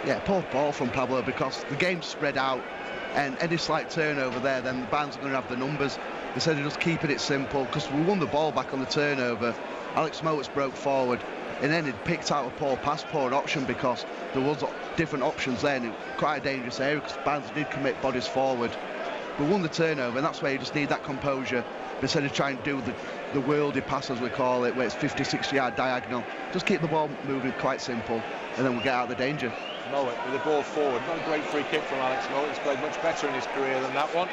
Yeah, poor ball from Pablo, because the game's spread out, and any slight turnover there, then the Barnsley are going to have the numbers. Instead of just keeping it simple, because we won the ball back on the turnover. Alex Mowatt's broke forward, and then he'd picked out a poor pass, poor option, because there was different options there, and it was quite a dangerous area, because Barnsley did commit bodies forward. We won the turnover, and that's where you just need that composure. Instead of trying to do the worldy pass, as we call it, where it's 50-60 yard diagonal, just keep the ball moving, quite simple, and then we'll get out of the danger. Mowat with the ball forward. Not a great free kick from Alex Mowat. He's played much better in his career than that one,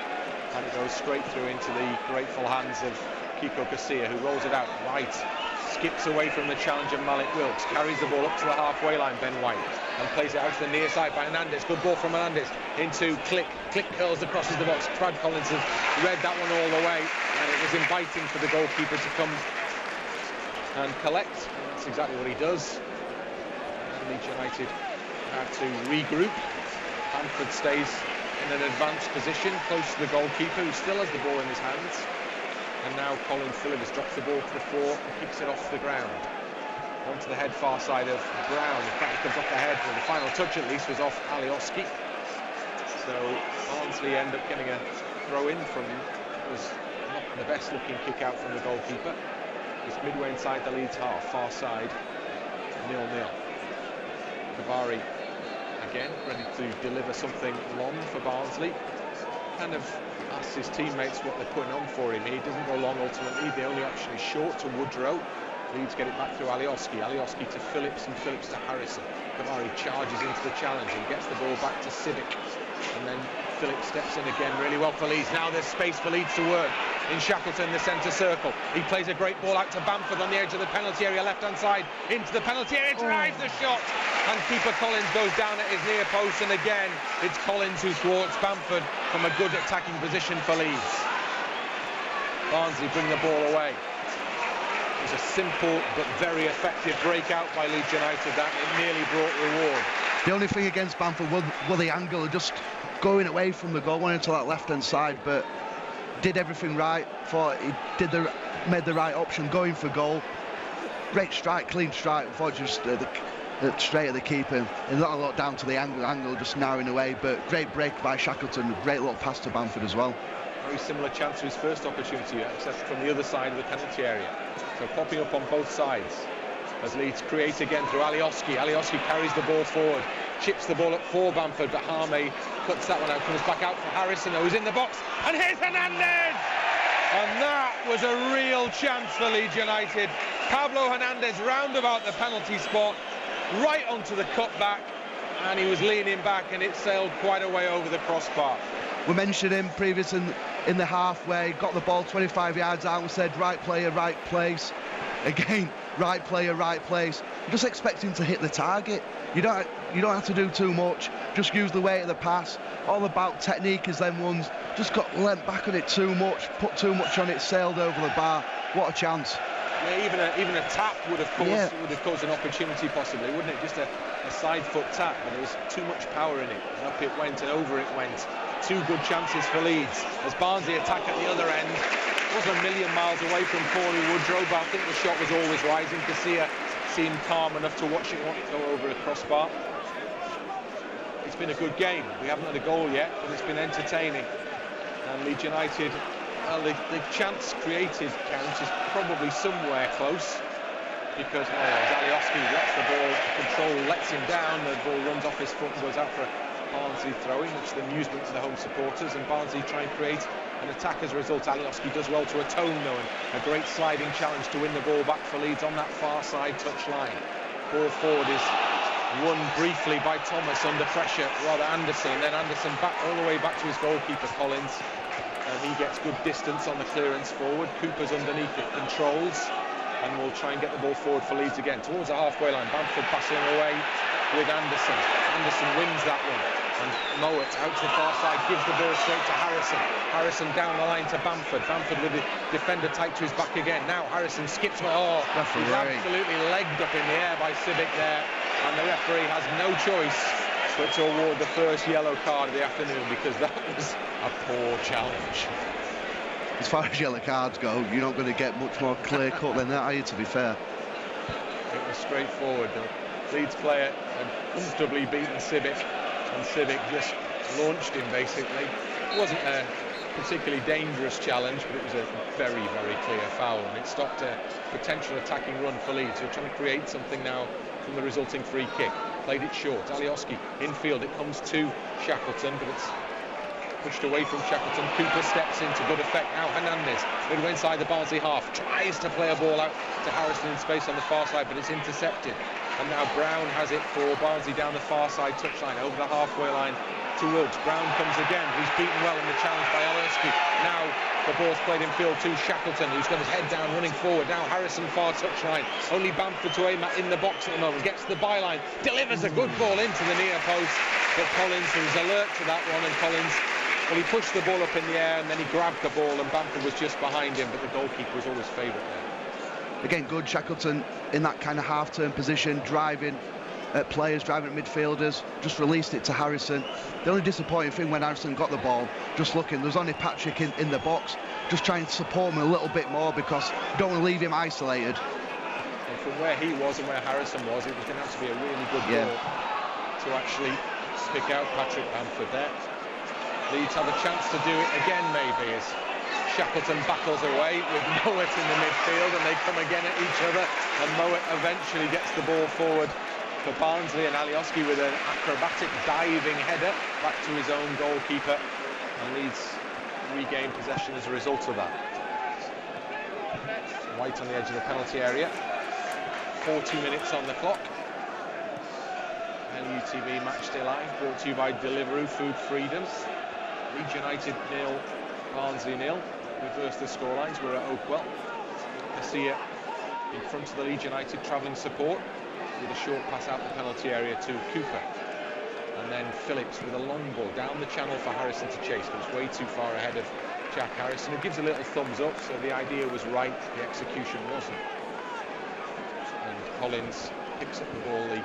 and it goes straight through into the grateful hands of Kiko Casilla, who rolls it out. White skips away from the challenge of Malik Wilkes, carries the ball up to the halfway line, Ben White, and plays it out to the near side by Hernandez. Good ball from Hernandez into Click. Click curls across the box. Brad Collins has read that one all the way, and it was inviting for the goalkeeper to come and collect. That's exactly what he does. And Leeds United have to regroup. Bamford stays in an advanced position close to the goalkeeper, who still has the ball in his hands. And now Colin Phillips drops the ball to the floor and kicks it off the ground. onto the head far side of Brown. In fact, it comes off the head, and the final touch at least was off Alioski. So Barnsley end up getting a throw in from what was not the best looking kick out from the goalkeeper. It's midway inside the Leeds half, far side, 0-0. Kabari again ready to deliver something long for Barnsley. Kind of asks his teammates what they're putting on for him. He doesn't go long ultimately. The only option is short to Woodrow. Leeds get it back through Alioski. Alioski to Phillips, and Phillips to Harrison. Kabari charges into the challenge and gets the ball back to Civic. And then Phillips steps in again really well for Leeds. Now there's space for Leeds to work. In Shackleton, the centre circle. He plays a great ball out to Bamford on the edge of the penalty area, left-hand side, into the penalty area, drives the shot. And keeper Collins goes down at his near post, and again, it's Collins who thwarts Bamford from a good attacking position for Leeds. Barnsley bring the ball away. It was a simple but very effective breakout by Leeds United that it nearly brought reward. The only thing against Bamford was the angle of just going away from the goal, went into that left-hand side, but did everything right. Thought he made the right option, going for goal. Great strike, clean strike. Thought just straight at the keeper, and not a lot down to the angle just narrowing away. But great break by Shackleton, great little pass to Bamford as well. Very similar chance to his first opportunity, except from the other side of the penalty area. So popping up on both sides as Leeds create again through Alioski. Alioski carries the ball forward, chips the ball up for Bamford, but Harmey cuts that one out, comes back out for Harrison, who's in the box, and here's Hernandez! And that was a real chance for Leeds United. Pablo Hernandez round about the penalty spot, right onto the cutback, and he was leaning back, and it sailed quite a way over the crossbar. We mentioned him previous in the half where he got the ball 25 yards out and said right player, right place. Again, right player, right place. Just expect him to hit the target. You don't have to do too much. Just use the weight of the pass. All about technique is them ones. Just got lent back on it too much, put too much on it, sailed over the bar. What a chance. Yeah, even a tap would have caused an opportunity possibly, wouldn't it? Just a side foot tap, but there was too much power in it. And up it went and over it went. Two good chances for Leeds as Barnsley attack at the other end. Wasn't a million miles away from Paulie Woodrow, but I think the shot was always rising. Casilla seemed calm enough to watch it go over a crossbar. It's been a good game. We haven't had a goal yet, but it's been entertaining. And Leeds United, well, the chance created count is probably somewhere close, because Alioski lets the ball control, lets him down, the ball runs off his foot and goes out for a Barnsley throw-in, which is the amusement to the home supporters, and Barnsley try and create an attack as a result. Alioski does well to atone though, and a great sliding challenge to win the ball back for Leeds on that far side touchline. Ball forward is won briefly by Thomas under pressure, rather Anderson, then Anderson back all the way back to his goalkeeper Collins, and he gets good distance on the clearance forward. Cooper's underneath it, controls, and will try and get the ball forward for Leeds again towards the halfway line. Bamford passing away with Anderson. Anderson wins that one, and Mowat out to the far side gives the ball straight to Harrison. Harrison down the line to Bamford. Bamford with the defender tight to his back again. Now Harrison skips. He's absolutely legged up in the air by Civic there, and the referee has no choice but to award the first yellow card of the afternoon, because that was a poor challenge. As far as yellow cards go, you're not going to get much more clear cut than that, are you, to be fair? It was straightforward. The Leeds player had comfortably beaten Civic, and Civic just launched him basically. It wasn't a particularly dangerous challenge, but it was a very, very clear foul, and it stopped a potential attacking run for Leeds, who are trying to create something now from the resulting free kick. Played it short. Alioski infield, it comes to Shackleton, but it's pushed away from Shackleton. Cooper steps into good effect. Now Hernandez, midway inside the Barnsley half, tries to play a ball out to Harrison in space on the far side, but it's intercepted. And now Brown has it for Barnsley down the far side touchline, over the halfway line to Wilkes. Brown comes again. He's beaten well in the challenge by Alioski. Now the ball's played in field to Shackleton, who's got his head down, running forward. Now Harrison far touchline. Only Bamford to aim at in the box at the moment. Gets the byline, delivers a good ball into the near post, but Collins was alert to that one, and Collins, well, he pushed the ball up in the air and then he grabbed the ball, and Bamford was just behind him, but the goalkeeper was always favourite there. Again, good Shackleton in that kind of half-turn position, driving at players, driving at midfielders, just released it to Harrison. The only disappointing thing when Harrison got the ball, just looking, there's only Patrick in the box, just trying to support him a little bit more, because you don't want to leave him isolated. And from where he was and where Harrison was, it was going to have to be a really good ball to actually pick out Patrick Bamford there. Leeds have a chance to do it again, maybe, as Shackleton battles away with Mowat in the midfield, and they come again at each other, and Mowat eventually gets the ball forward for Barnsley, and Alioski with an acrobatic diving header back to his own goalkeeper, and Leeds regain possession as a result of that. White on the edge of the penalty area, 40 minutes on the clock. LUTV Matchday Live brought to you by Deliveroo Food Freedom. Leeds United 0, Barnsley 0. Reverse the scorelines. We're at Oakwell. Garcia in front of the Leeds United travelling support with a short pass out the penalty area to Cooper. And then Phillips with a long ball down the channel for Harrison to chase, but it's way too far ahead of Jack Harrison. It gives a little thumbs up, so the idea was right, the execution wasn't. And Collins picks up the ball. The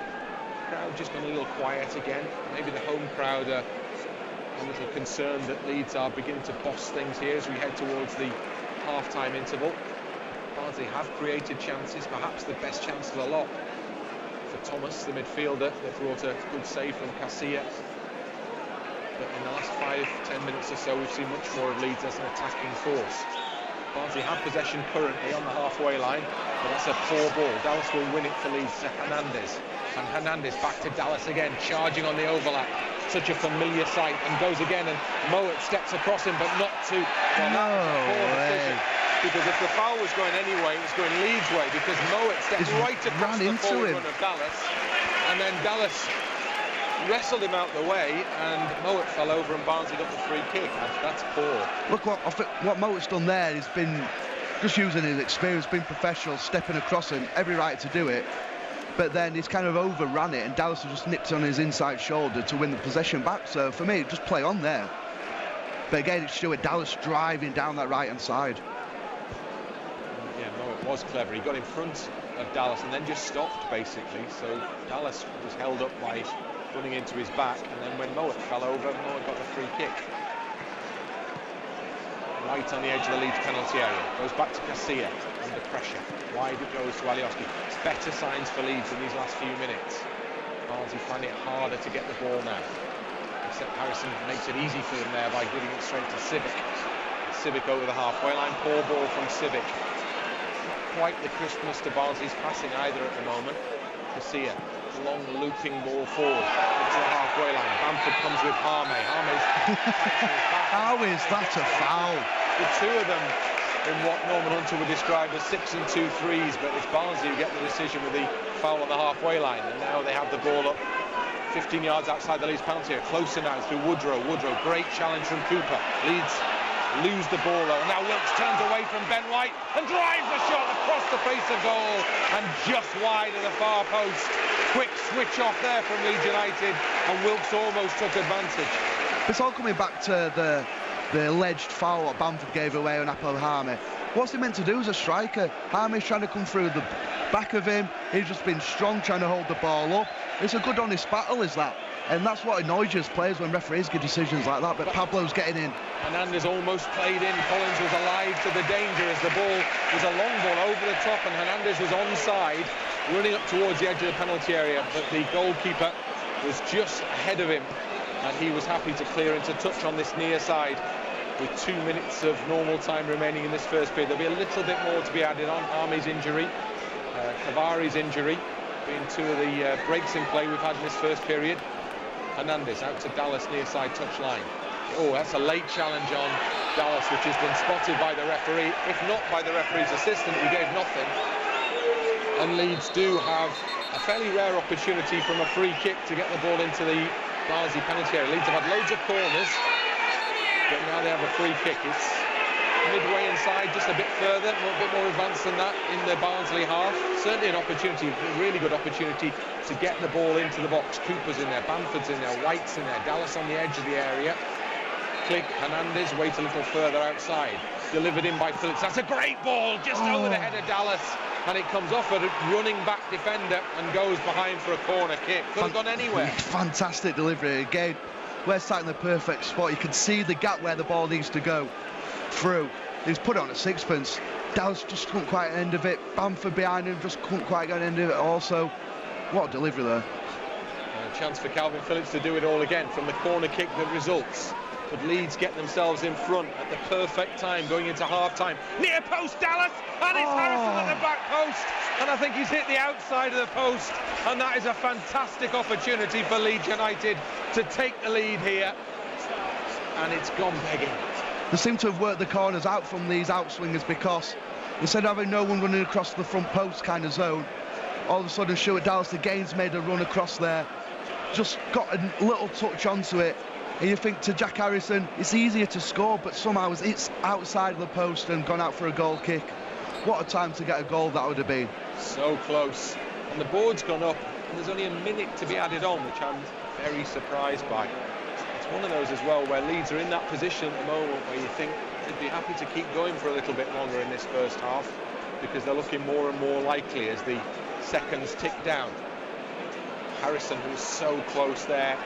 crowd just gone a little quiet again. Maybe the home crowd are a little concerned that Leeds are beginning to boss things here as we head towards the half-time interval. Barnsley have created chances, perhaps the best chance of the lot for Thomas, the midfielder, that brought a good save from Casilla. But in the last 5-10 minutes or so, we've seen much more of Leeds as an attacking force. Barnsley have possession currently on the halfway line, but that's a poor ball. Dallas will win it for Leeds to Hernandez. And Hernandez back to Dallas again, charging on the overlap. Such a familiar sight, and goes again, and Mowat steps across him, but not to... Well, no way. Because if the foul was going anyway, it was going Leeds' way, because Mowat stepped right across the forward run of Dallas, and then Dallas wrestled him out the way, and Mowat fell over, and Barnsley got the free kick. That's poor. Look, what Mowat's done there has been just using his experience, being professional, stepping across him, every right to do it. But then he's kind of overran it, and Dallas has just nipped on his inside shoulder to win the possession back. So for me, just play on there. But again, it's Stuart Dallas driving down that right-hand side. Yeah, Mowat was clever. He got in front of Dallas and then just stopped, basically. So Dallas was held up by running into his back, and then when Mowat fell over, Mowat got the free kick. White on the edge of the Leeds penalty area. Goes back to Casilla under pressure. Wide it goes to Alioski. It's better signs for Leeds in these last few minutes. Barnsley find it harder to get the ball now. Except Harrison makes it easy for them there by giving it straight to Civic. Civic over the halfway line. Poor ball from Civic. Not quite the crispness to Barnsley's passing either at the moment. Casilla. Long looping ball forward to the halfway line. Bamford comes with Harme. Harme's How is that a foul? The two of them in what Norman Hunter would describe as 6 and 2 threes, but it's Barnsley who get the decision with the foul on the halfway line, and now they have the ball up 15 yards outside the Leeds penalty area. Closer now through Woodrow. Woodrow, great challenge from Cooper. Leeds lose the ball though, and now Wilkes turns away from Ben White and drives the shot across the face of goal and just wide of the far post. Quick switch off there from Leeds United, and Wilkes almost took advantage. It's all coming back to the alleged foul that Bamford gave away on Apple Harme. What's he meant to do as a striker? Harme's trying to come through the back of him. He's just been strong trying to hold the ball up. It's a good honest battle, is that? And that's what annoys you as players when referees give decisions like that. But Pablo's getting in. Hernandez almost played in. Collins was alive to the danger as the ball was a long ball over the top, and Hernandez was onside, running up towards the edge of the penalty area. But the goalkeeper was just ahead of him, and he was happy to clear into touch on this near side. With 2 minutes of normal time remaining in this first period, there'll be a little bit more to be added on. Army's injury, Kavari's injury, being two of the breaks in play we've had in this first period. Hernandez out to Dallas near side touchline. Oh, that's a late challenge on Dallas, which has been spotted by the referee, if not by the referee's assistant, who gave nothing. And Leeds do have a fairly rare opportunity from a free kick to get the ball into the Barnsley penalty area. Leeds have had loads of corners, but now they have a free kick. It's midway inside, just a bit further, a bit more advanced than that in the Barnsley half. Certainly an opportunity, a really good opportunity to get the ball into the box. Cooper's in there, Bamford's in there, White's in there, Dallas on the edge of the area. Click, Hernandez waits a little further outside. Delivered in by Phillips. That's a great ball, just over the head of Dallas. And it comes off a running back defender and goes behind for a corner kick. Could have gone anywhere. Fantastic delivery. Again, we're sat in the perfect spot. You can see the gap where the ball needs to go through. He's put it on a sixpence. Dallas just couldn't quite end of it. Bamford behind him just couldn't quite get an end of it also. What a delivery there. A chance for Calvin Phillips to do it all again from the corner kick that results. But Leeds get themselves in front at the perfect time going into half-time. Near post Dallas, and it's Harrison at the back post. And I think he's hit the outside of the post. And that is a fantastic opportunity for Leeds United to take the lead here. And it's gone begging. They seem to have worked the corners out from these outswingers, because instead of having no one running across the front post kind of zone, all of a sudden Stuart Dallas again's made a run across there, just got a little touch onto it, and you think to Jack Harrison it's easier to score, but somehow it's outside of the post and gone out for a goal kick. What a time to get a goal that would have been. So close, and the board's gone up and there's only a minute to be added on, which I'm very surprised by. It's one of those as well where Leeds are in that position at the moment where you think they'd be happy to keep going for a little bit longer in this first half, because they're looking more and more likely as the seconds tick down. Harrison, who was so close there,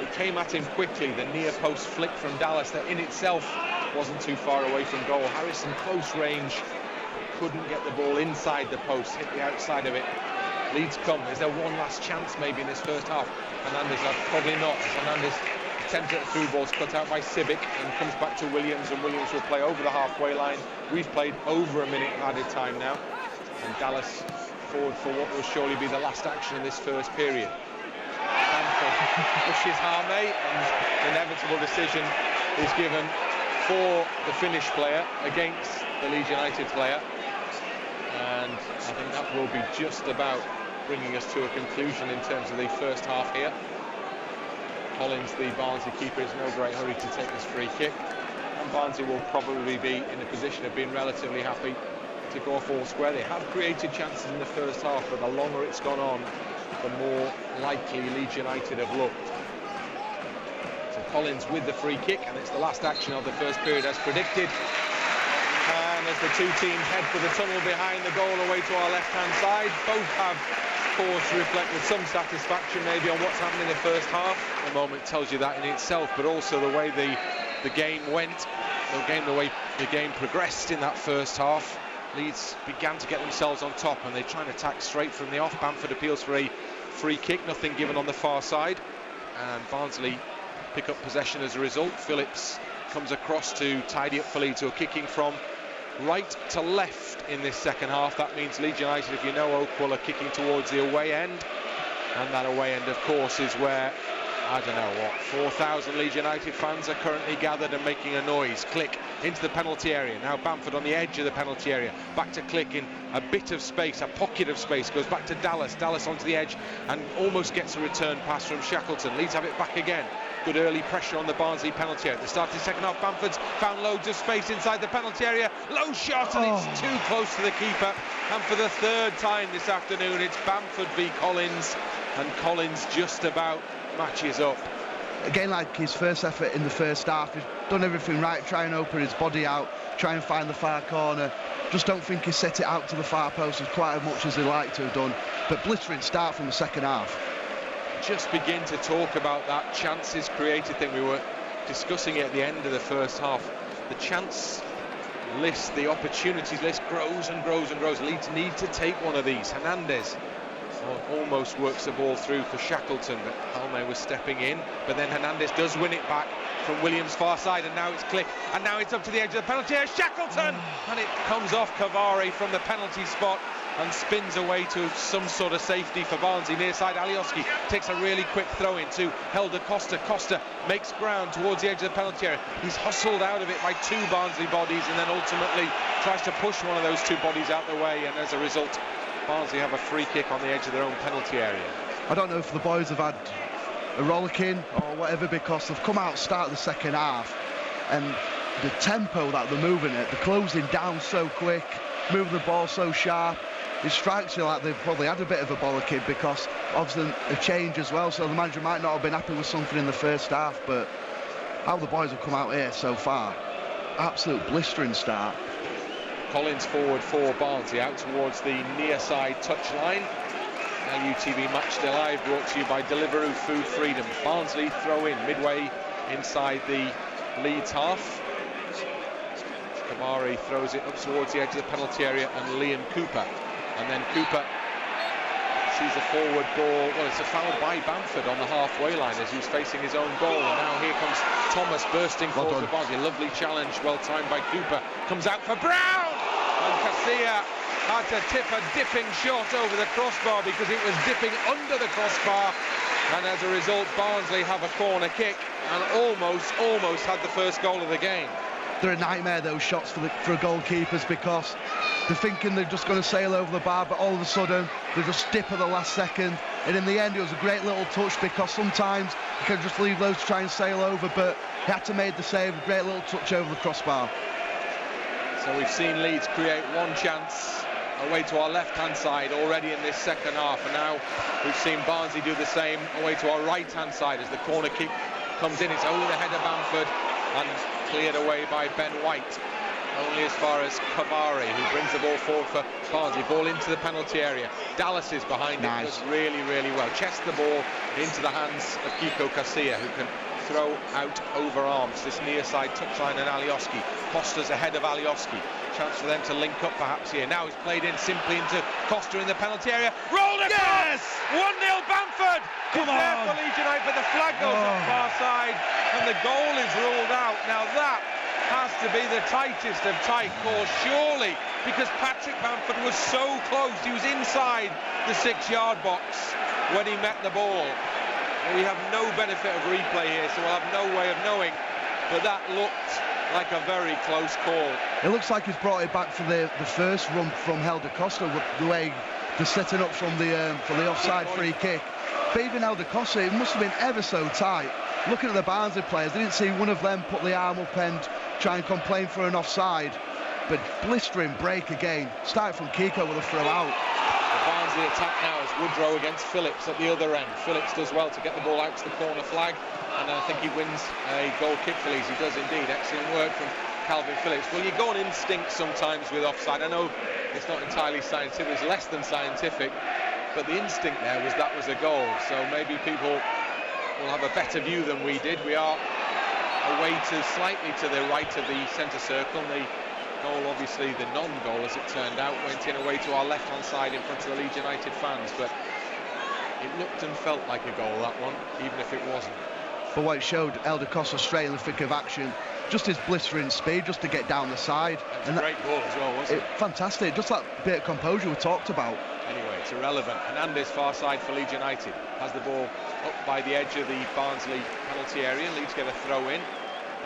it came at him quickly, the near post flick from Dallas that in itself wasn't too far away from goal. Harrison close range, couldn't get the ball inside the post, hit the outside of it. Leeds come. Is there one last chance maybe in this first half? Hernandez, probably not. Hernandez attempt at a through ball's cut out by Civic and comes back to Williams, and Williams will play over the halfway line. We've played over a minute of added time now, and Dallas forward for what will surely be the last action in this first period. Bamford pushes Harmey, and the inevitable decision is given for the Finnish player against the Leeds United player, and I think that will be just about bringing us to a conclusion in terms of the first half here. Collins, the Barnsley keeper, is in no great hurry to take this free kick, and Barnsley will probably be in a position of being relatively happy to go off all square. They have created chances in the first half, but the longer it's gone on, the more likely Leeds United have looked. So Collins with the free kick, and it's the last action of the first period as predicted. And as the two teams head for the tunnel behind the goal away to our left-hand side, both have cause to reflect with some satisfaction maybe on what's happened in the first half. The moment tells you that in itself, but also the way the game went, the way the game progressed in that first half. Leeds began to get themselves on top, and they try and attack straight from the off. Bamford appeals for a free kick, nothing given on the far side, and Barnsley pick up possession as a result. Phillips comes across to tidy up for Leeds, who are kicking from right to left in this second half. That means Leeds United, if you know Oakwell, are kicking towards the away end, and that away end of course is where, I don't know what, 4,000 Leeds United fans are currently gathered and making a noise. Click into the penalty area. Now Bamford on the edge of the penalty area. Back to Click in a bit of space, a pocket of space. Goes back to Dallas. Dallas onto the edge and almost gets a return pass from Shackleton. Leeds have it back again. Good early pressure on the Barnsley penalty area. At the start of the second half, Bamford's found loads of space inside the penalty area. Low shot, and it's too close to the keeper. And for the third time this afternoon, it's Bamford v Collins, and Collins just about matches up. Again, like his first effort in the first half, he's done everything right, try and open his body out, try and find the far corner. Just don't think he set it out to the far post as quite as much as he'd like to have done. But blistering start from the second half. Just begin to talk about that chances created thing. We were discussing it at the end of the first half. The chance list, the opportunities list grows and grows and grows. Leeds need to take one of these. Hernandez almost works the ball through for Shackleton, but Palme was stepping in, but then Hernandez does win it back from Williams' far side, and now it's Click, and now it's up to the edge of the penalty area. Shackleton, and it comes off Cavari from the penalty spot and spins away to some sort of safety for Barnsley. Near side, Alioski takes a really quick throw in to Helder Costa. Costa makes ground towards the edge of the penalty area. He's hustled out of it by two Barnsley bodies, and then ultimately tries to push one of those two bodies out the way, and as a result, Barnsley have a free kick on the edge of their own penalty area. I don't know if the boys have had a rollicking or whatever, because they've come out start of the second half, and the tempo that they're moving at, they're closing down so quick, moving the ball so sharp. It strikes you like they've probably had a bit of a bollocky because of the change as well, so the manager might not have been happy with something in the first half, but how the boys have come out here so far, absolute blistering start. Collins forward for Barnsley, out towards the near side touchline. Now UTV Matchday Live brought to you by Deliveroo Food Freedom. Barnsley throw in midway inside the Leeds half. Kamari throws it up towards the edge of the penalty area, and Liam Cooper. And then Cooper sees a forward ball. Well, it's a foul by Bamford on the halfway line as he's facing his own goal. And now here comes Thomas bursting forward for Barnsley. Lovely challenge, well timed by Cooper. Comes out for Brown! And Casilla had to tip a dipping shot over the crossbar because it was dipping under the crossbar. And as a result, Barnsley have a corner kick and almost had the first goal of the game. They're a nightmare, those shots for goalkeepers, because they're thinking they're just going to sail over the bar, but all of a sudden they just dip at the last second. And in the end, it was a great little touch, because sometimes you can just leave those to try and sail over, but he had to make the save. A great little touch over the crossbar. So we've seen Leeds create one chance away to our left-hand side already in this second half, and now we've seen Barnsley do the same away to our right-hand side as the corner kick comes in. It's only the header Bamford and cleared away by Ben White, only as far as Kamari, who brings the ball forward for Barnsley. Ball into the penalty area. Dallas is behind it, does really well. Chests the ball into the hands of Kiko Casilla, who can throw out over arms. This near side touchline and Alioski. Costa's ahead of Alioski. Chance for them to link up perhaps here. Now he's played in simply into Costa in the penalty area. Rolled across! Yes! 1-0 Bamford! Come is there on. for Leeds United, but the flag goes up far side and the goal is ruled out. Now that has to be the tightest of tight calls, surely, because Patrick Bamford was so close. He was inside the 6-yard box when he met the ball. We have no benefit of replay here, so we'll have no way of knowing, but that looked like a very close call. It looks like he's brought it back for the first run from Helder Costa, the way they're setting up from the offside free kick. But even Helder Costa, it must have been ever so tight. Looking at the Barnsley players, I didn't see one of them put the arm up and try and complain for an offside. But blistering break again. Started from Kiko with a throw out. The Barnsley attack now is Woodrow against Phillips at the other end. Phillips does well to get the ball out to the corner flag, and I think he wins a goal kick for Leeds. He does indeed. Excellent work from Calvin Phillips. Well, you go on instinct sometimes with offside. I know it's not entirely scientific, it's less than scientific, but the instinct there was that was a goal. So maybe people will have a better view than we did. We are away slightly to the right of the centre circle. The goal, obviously the non-goal as it turned out, went in away to our left-hand side in front of the Leeds United fans, but it looked and felt like a goal, that one, even if it wasn't. But what it showed, Helder Costa straight in the thick of action, just his blistering speed just to get down the side. And a great ball as well, wasn't it? Fantastic, just that bit of composure we talked about. Anyway, it's irrelevant. Hernandez far side for Leeds United has the ball up by the edge of the Barnsley penalty area. Leeds get a throw in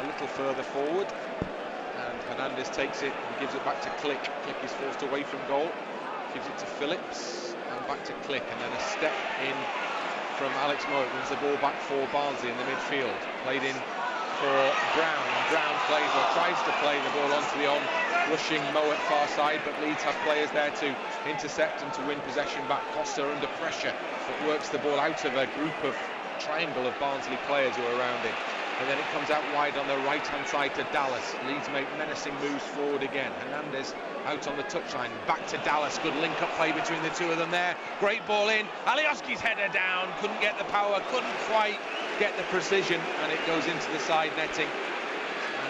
a little further forward, and Hernandez takes it and gives it back to Click. Click is forced away from goal, gives it to Phillips and back to Click, and then a step in from Alex Mowat wins the ball back for Barnsley in the midfield. Played in for Brown, and Brown plays or tries to play the ball onto the rushing Mowat far side, but Leeds have players there to intercept and to win possession back. Costa under pressure, but works the ball out of a group of triangle of Barnsley players who are around it. And then it comes out wide on the right-hand side to Dallas. Leeds make menacing moves forward again. Hernandez out on the touchline, back to Dallas. Good link-up play between the two of them there. Great ball in. Alioski's header down. Couldn't get the power, couldn't quite get the precision, and it goes into the side netting.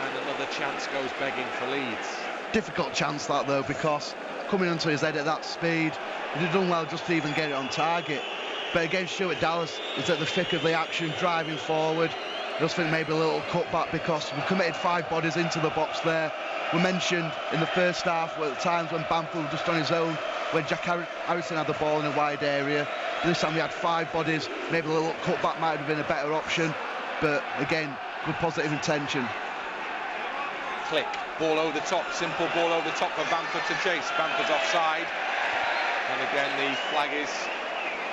And another chance goes begging for Leeds. Difficult chance that though, because coming onto his head at that speed, he'd have done well just to even get it on target. But again, Stuart Dallas is at the thick of the action, driving forward. I just think maybe a little cutback, because we committed 5 bodies into the box there. We mentioned in the first half at times when Bamford was just on his own, when Jack Harrison had the ball in a wide area. This time we had 5 bodies. Maybe a little cutback might have been a better option, but again, good positive intention. Click, ball over the top, simple ball over the top for Bamford to chase. Bamford's offside, and again the flag is,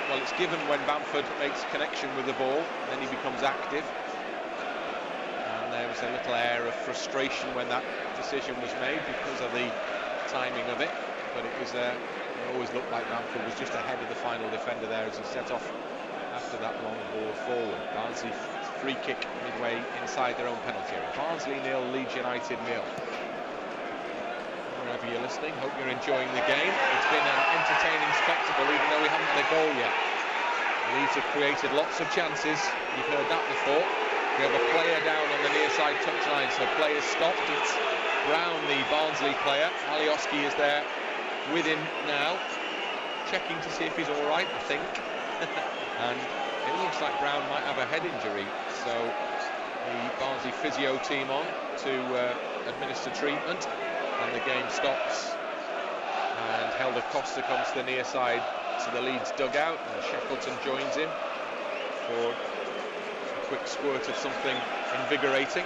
well, it's given when Bamford makes connection with the ball, then he becomes active. There was a little air of frustration when that decision was made because of the timing of it, but it always looked like Bamford was just ahead of the final defender there as he set off after that long ball forward. Barnsley free kick midway inside their own penalty area. Barnsley 0, Leeds United 0. Wherever you're listening, hope you're enjoying the game. It's been an entertaining spectacle, even though we haven't had a goal yet. Leeds have created lots of chances, you've heard that before. We have a player down on the near side touchline, so players stopped. It's Brown, the Barnsley player. Alioski is there with him now, checking to see if he's all right, I think. And it looks like Brown might have a head injury, so the Barnsley physio team on to administer treatment, and the game stops. And Helder Costa comes to the near side to the Leeds dugout, and Shackleton joins him for a quick squirt of something invigorating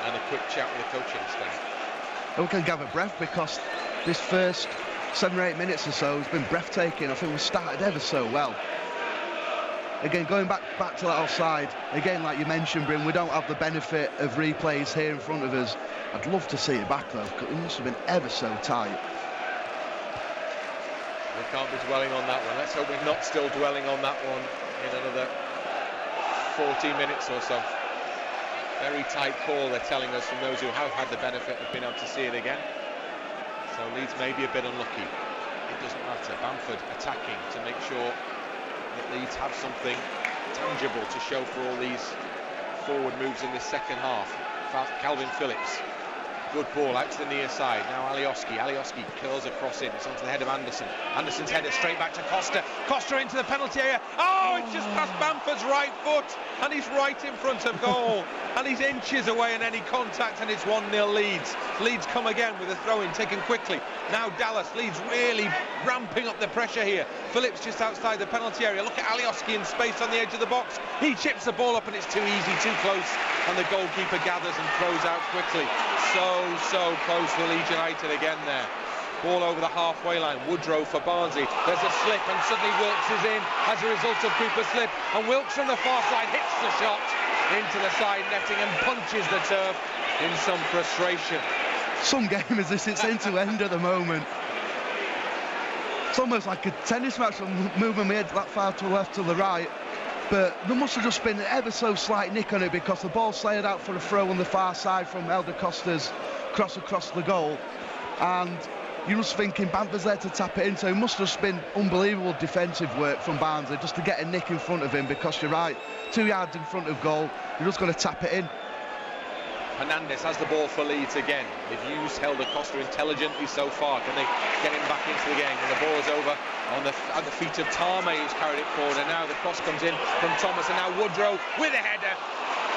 and a quick chat with the coaching staff. We can gather breath because this first 7 or 8 minutes or so has been breathtaking. I think we started ever so well. Again, going back to that offside, again, like you mentioned, Bryn, we don't have the benefit of replays here in front of us. I'd love to see it back though, because it must have been ever so tight. We can't be dwelling on that one. Let's hope we're not still dwelling on that one in another 40 minutes or so. Very tight call, they're telling us, from those who have had the benefit of being able to see it again. So Leeds may be a bit unlucky. It doesn't matter. Bamford attacking to make sure that Leeds have something tangible to show for all these forward moves in this second half. Calvin Phillips, good ball out to the near side. Now Alioski curls across in. It's onto the head of Anderson. Anderson's header straight back to Costa. Costa into the penalty area. Oh, it's just past Bamford's right foot, and he's right in front of goal. And he's inches away in any contact, and it's 1-0 Leeds. Leeds come again with a throw-in taken quickly. Now Dallas, Leeds really ramping up the pressure here. Phillips just outside the penalty area. Look at Alioski in space on the edge of the box. He chips the ball up, and it's too easy, too close, and the goalkeeper gathers and throws out quickly. So close for Leeds United again there. Ball over the halfway line. Woodrow for Barnsley. There's a slip, and suddenly Wilkes is in as a result of Cooper's slip, and Wilkes from the far side hits the shot into the side netting and punches the turf in some frustration. Some game is this, it's end to end at the moment. It's almost like a tennis match, from moving my head that far to the left to the right, but there must have just been an ever so slight nick on it, because the ball sailed out for a throw on the far side from Helder Costa's cross across the goal, and you're just thinking Bamford's there to tap it in, so it must have just been unbelievable defensive work from Barnsley just to get a nick in front of him, because you're right, 2 yards in front of goal, you're just going to tap it in. Hernandez has the ball for Leeds again. They've used Helder Costa intelligently so far. Can they get him back into the game? And the ball is over at the feet of Tame, who's carried it forward, and now the cross comes in from Thomas, and now Woodrow with a header.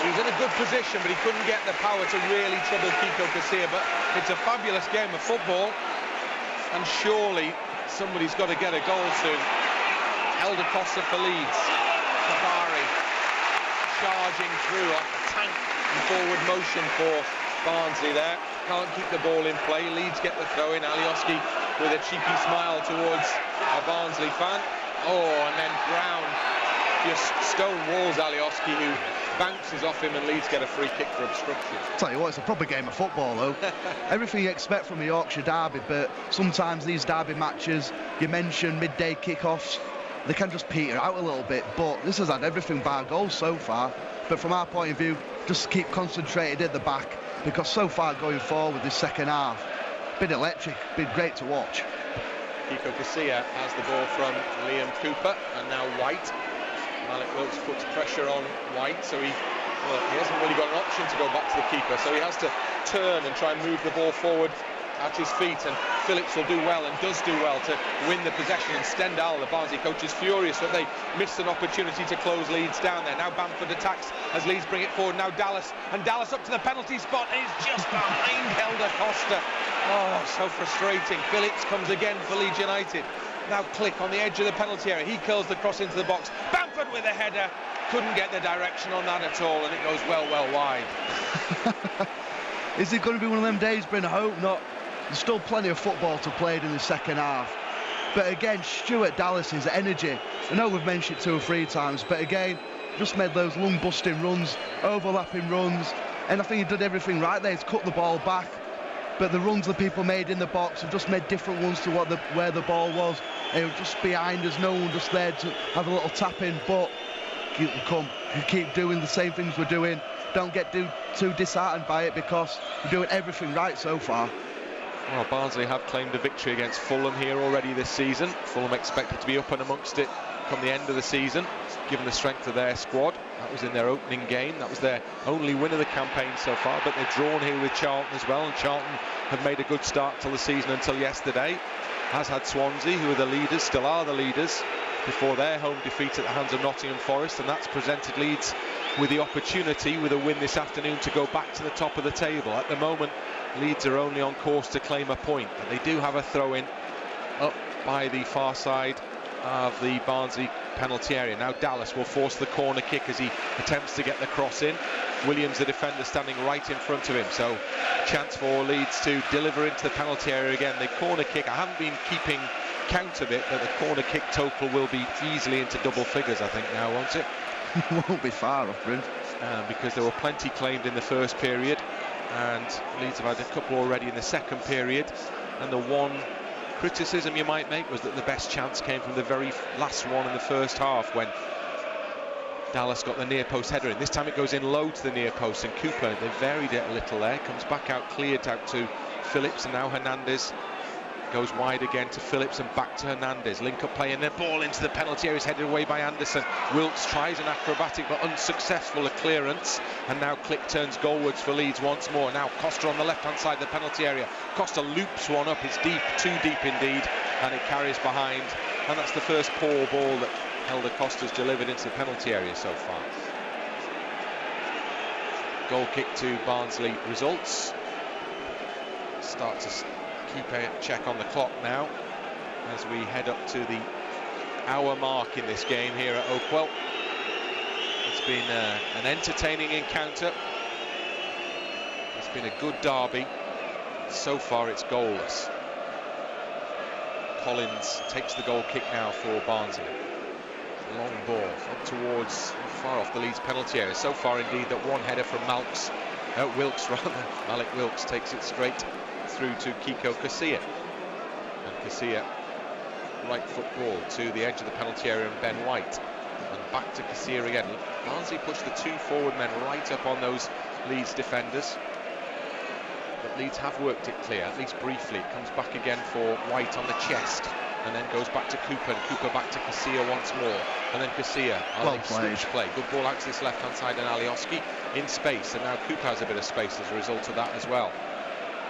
He was in a good position, but he couldn't get the power to really trouble Kiko Casilla. But it's a fabulous game of football, and surely somebody's got to get a goal soon. Helder Costa for Leeds. Kabari charging through like a tank in forward motion for Barnsley there. Can't keep the ball in play. Leeds get the throw in. Alioski with a cheeky smile towards a Barnsley fan. Oh, and then Brown just stone walls Alioski, who bounces off him, and Leeds get a free kick for obstruction. Tell you what, it's a proper game of football though. Everything you expect from a Yorkshire derby, but sometimes these derby matches, you mentioned midday kickoffs, they can just peter out a little bit, but this has had everything bar goals so far. But from our point of view, just keep concentrated at the back, because so far going forward this second half, been electric, been great to watch. Kiko Casilla has the ball from Liam Cooper, and now White. Malik Wilkes puts pressure on White, so he hasn't really got an option to go back to the keeper, so he has to turn and try and move the ball forward at his feet, and Phillips will do well, and does do well, to win the possession. And Stendhal, the Barnsley coach, is furious that they missed an opportunity to close Leeds down there. Now Bamford attacks as Leeds bring it forward. Now Dallas, and Dallas up to the penalty spot, and is just behind Helder Costa. Oh, so frustrating. Phillips comes again for Leeds United. Now Click on the edge of the penalty area. He curls the cross into the box. Bamford with a header. Couldn't get the direction on that at all, and it goes well wide. Is it going to be one of them days, Bryn? I hope not. There's still plenty of football to play in the second half. But again, Stuart Dallas's energy, I know we've mentioned it 2 or 3 times, but again, just made those lung busting runs, overlapping runs, and I think he did everything right there. He's cut the ball back, but the runs that people made in the box have just made different ones to where the ball was. They were just behind us, no one just there to have a little tap in, but you keep doing the same things we're doing. Don't get too disheartened by it, because we're doing everything right so far. Well, Barnsley have claimed a victory against Fulham here already this season. Fulham expected to be up and amongst it come the end of the season. given the strength of their squad. That was in their opening game. That was their only win of the campaign so far, but they're drawn here with Charlton as well, and Charlton have made a good start to the season until yesterday, as had Swansea, who are the leaders, still are the leaders, before their home defeat at the hands of Nottingham Forest, and that's presented Leeds with the opportunity, with a win this afternoon, to go back to the top of the table. At the moment, Leeds are only on course to claim a point, but they do have a throw-in up by the far side of the Barnsley penalty area. Now Dallas will force the corner kick as he attempts to get the cross in. Williams, the defender, standing right in front of him, so chance for Leeds to deliver into the penalty area again. The corner kick, I haven't been keeping count of it, but the corner kick total will be easily into double figures, I think, now, won't it? Won't be far off, Bryn. Because there were plenty claimed in the first period, and Leeds have had a couple already in the second period, and the one criticism you might make was that the best chance came from the very last one in the first half, when Dallas got the near post header in. This time it goes in low to the near post, and Cooper, they varied it a little there, comes back out, cleared out to Phillips, and now Hernandez goes wide again to Phillips and back to Hernandez. Link up play and then ball into the penalty area is headed away by Anderson. Wilkes tries an acrobatic but unsuccessful clearance, and now Click turns goalwards for Leeds once more. Now Costa on the left hand side of the penalty area. Costa loops one up, it's deep, too deep indeed, and it carries behind, and that's the first poor ball that Helder Costa's delivered into the penalty area so far. Goal kick to Barnsley results. Start to keep a check on the clock now as we head up to the hour mark in this game here at Oakwell. It's been an entertaining encounter. It's been a good derby. So far it's goalless. Collins takes the goal kick now for Barnsley. Long ball up towards, far off the Leeds penalty area. So far indeed that one header from Wilkes Malik Wilkes takes it straight through to Kiko Casilla, and Casilla right foot ball to the edge of the penalty area, and Ben White, and back to Casilla again. Barnsley pushed the two forward men right up on those Leeds defenders, but Leeds have worked it clear, at least briefly. It comes back again for White on the chest, and then goes back to Cooper, and Cooper back to Casilla once more, and then Casilla, well played. play, good ball out to this left hand side, and Alioski in space, and now Cooper has a bit of space as a result of that as well.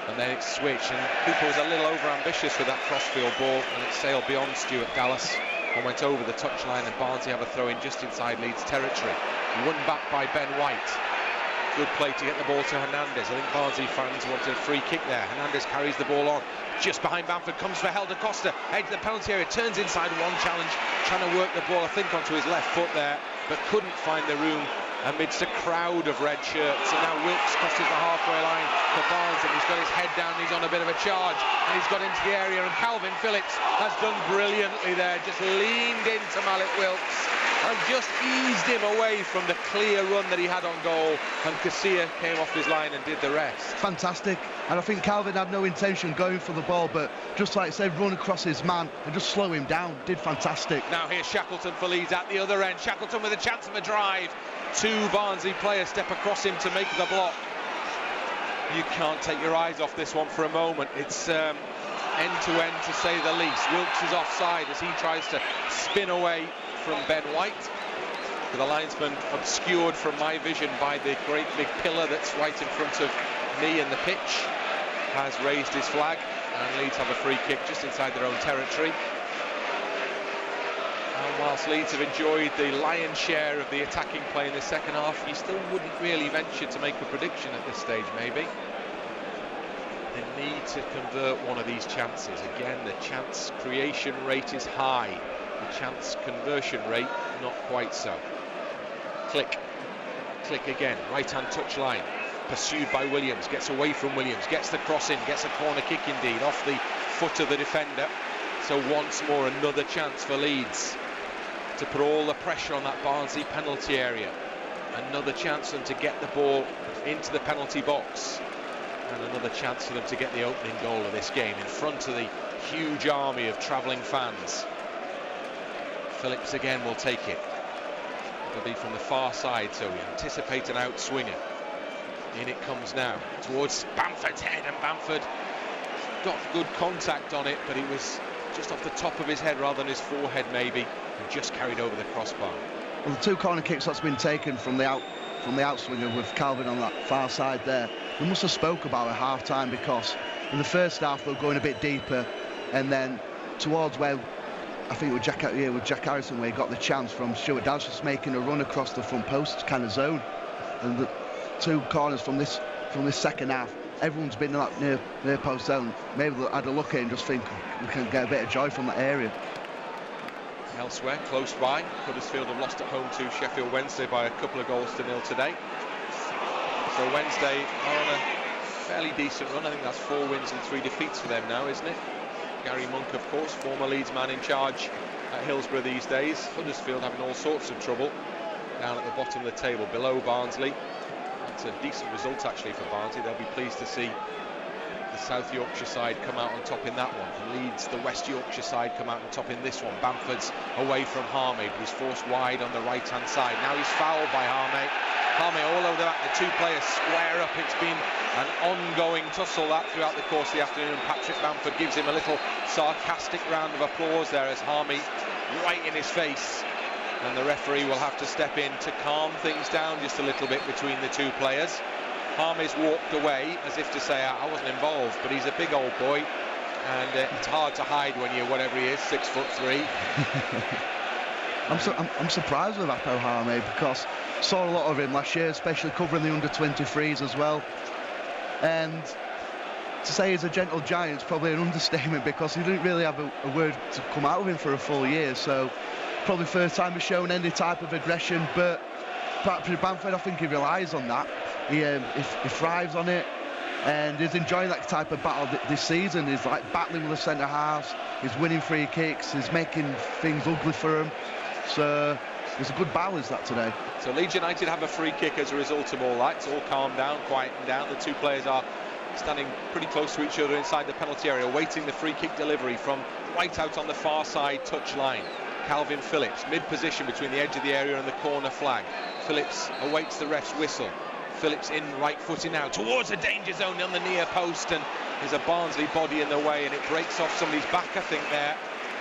And then it's switched, and Cooper was a little over-ambitious with that crossfield ball, and it sailed beyond Stuart Dallas and went over the touchline, and Barnsley have a throw-in just inside Leeds territory. Won back by Ben White. Good play to get the ball to Hernandez. I think Barnsley fans wanted a free kick there. Hernandez carries the ball on. Just behind Bamford, comes for Helder Costa. Edge of the penalty area, turns inside one challenge, trying to work the ball, I think, onto his left foot there, but couldn't find the room amidst a crowd of red shirts. And now Wilkes crosses the halfway line for Barnes, and he's got his head down, he's on a bit of a charge, and he's got into the area, and Calvin Phillips has done brilliantly there, just leaned into Malik Wilkes and just eased him away from the clear run that he had on goal, and Casilla came off his line and did the rest. Fantastic, and I think Calvin had no intention going for the ball, but just like I said, run across his man and just slow him down. Did fantastic. Now here's Shackleton for Leeds at the other end. Shackleton with a chance of a drive. Two Barnsley players step across him to make the block. You can't take your eyes off this one for a moment. It's end-to-end to say the least. Wilkes is offside as he tries to spin away from Ben White, with the linesman obscured from my vision by the great big pillar that's right in front of me in the pitch. Has raised his flag, and Leeds have a free kick just inside their own territory. And whilst Leeds have enjoyed the lion's share of the attacking play in the second half, you still wouldn't really venture to make a prediction at this stage, maybe. They need to convert one of these chances. Again, the chance creation rate is high. The chance conversion rate, not quite so. Click again, right-hand touch line. Pursued by Williams, gets away from Williams, gets the cross in, gets a corner kick indeed, off the foot of the defender. So once more, another chance for Leeds to put all the pressure on that Barnsley penalty area. Another chance for them to get the ball into the penalty box, and another chance for them to get the opening goal of this game in front of the huge army of travelling fans. Phillips again will take it. It'll be from the far side, so we anticipate an outswinger. In it comes now towards Bamford's head, and Bamford got good contact on it, but it was just off the top of his head rather than his forehead maybe, and just carried over the crossbar. Well, the 2 corner kicks that's been taken from the outswinger with Calvin on that far side there, we must have spoke about at half time, because in the first half they were going a bit deeper, and then towards where I think with Jack Harrison, where he got the chance from Stuart Dallas, just making a run across the front post kind of zone, and the 2 corners from this second half, everyone's been in that near post zone. Maybe they'll add a look at it and just think we can get a bit of joy from that area. Elsewhere, close by, Huddersfield have lost at home to Sheffield Wednesday by a couple of goals to nil today. So Wednesday are on a fairly decent run. I think that's 4 wins and 3 defeats for them now, isn't it? Gary Monk, of course, former Leeds man in charge at Hillsborough these days. Huddersfield having all sorts of trouble down at the bottom of the table, below Barnsley. That's a decent result actually for Barnsley. They'll be pleased to see the South Yorkshire side come out on top in that one. Leeds, the West Yorkshire side, come out on top in this one. Bamford's away from Harmey, but he's forced wide on the right-hand side. Now he's fouled by Harmey. Harmey all over the back. The 2 players square up. It's been an ongoing tussle that throughout the course of the afternoon. Patrick Bamford gives him a little sarcastic round of applause there as Harmey right in his face. And the referee will have to step in to calm things down just a little bit between the 2 players. Harmey's walked away as if to say, I wasn't involved, but he's a big old boy, and it's hard to hide when you're whatever he is, 6'3". I'm surprised with Apo Harmey, because I saw a lot of him last year, especially covering the under-23s as well. And to say he's a gentle giant is probably an understatement, because he didn't really have a word to come out of him for a full year. So probably first time he's shown any type of aggression, but Patrick Bamford, I think he relies on that. He thrives on it, and he's enjoying that type of battle this season. He's like battling with the centre halves, he's winning free kicks, he's making things ugly for him. So there's a good balance that today. So Leeds United have a free kick as a result of all that. It's all calmed down, quietened down. The 2 players are standing pretty close to each other inside the penalty area, waiting the free kick delivery from right out on the far side touch line. Calvin Phillips, mid-position between the edge of the area and the corner flag. Phillips awaits the ref's whistle. Phillips in right-footed now towards the danger zone on the near post, and there's a Barnsley body in the way, and it breaks off somebody's back, I think, there,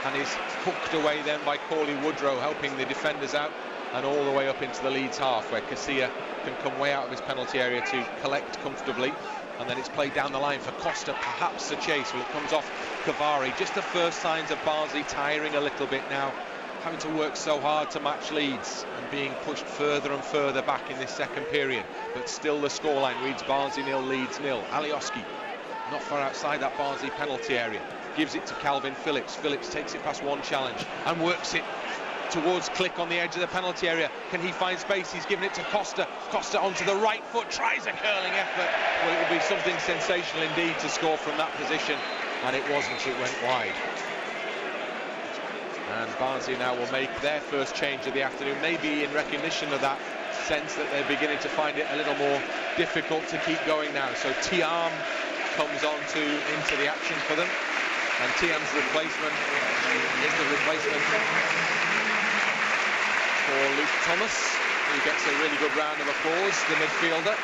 and is hooked away then by Corley Woodrow, helping the defenders out, and all the way up into the Leeds half, where Casilla can come way out of his penalty area to collect comfortably, and then it's played down the line for Costa, perhaps the chase. Well, it comes off Cavari. Just the first signs of Barnsley tiring a little bit now, having to work so hard to match Leeds and being pushed further and further back in this second period, but still the scoreline reads Barnsley 0, Leeds 0. Alioski not far outside that Barnsley penalty area, gives it to Calvin Phillips. Phillips takes it past one challenge and works it towards Click on the edge of the penalty area. Can he find space? He's given it to Costa. Costa onto the right foot, tries a curling effort. Well, it will be something sensational indeed to score from that position, and it wasn't. It went wide. And Barnsley now will make their first change of the afternoon, maybe in recognition of that sense that they're beginning to find it a little more difficult to keep going now. So Tiam comes on into the action for them, and Tiam's replacement is the replacement for Luke Thomas, who gets a really good round of applause. The midfielder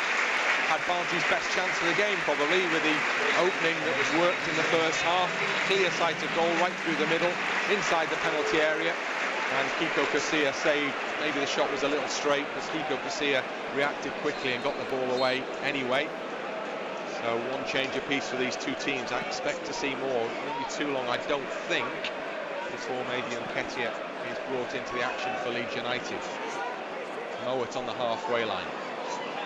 had Barnsley's best chance of the game, probably, with the opening that was worked in the first half. Clear sight of goal right through the middle, inside the penalty area, and Kiko Casilla saved. Maybe the shot was a little straight, because Kiko Casilla reacted quickly and got the ball away anyway. So one change apiece for these 2 teams. I expect to see more. It won't be too long, I don't think, before maybe Nketiah is brought into the action for Leeds United. Mowat on the halfway line.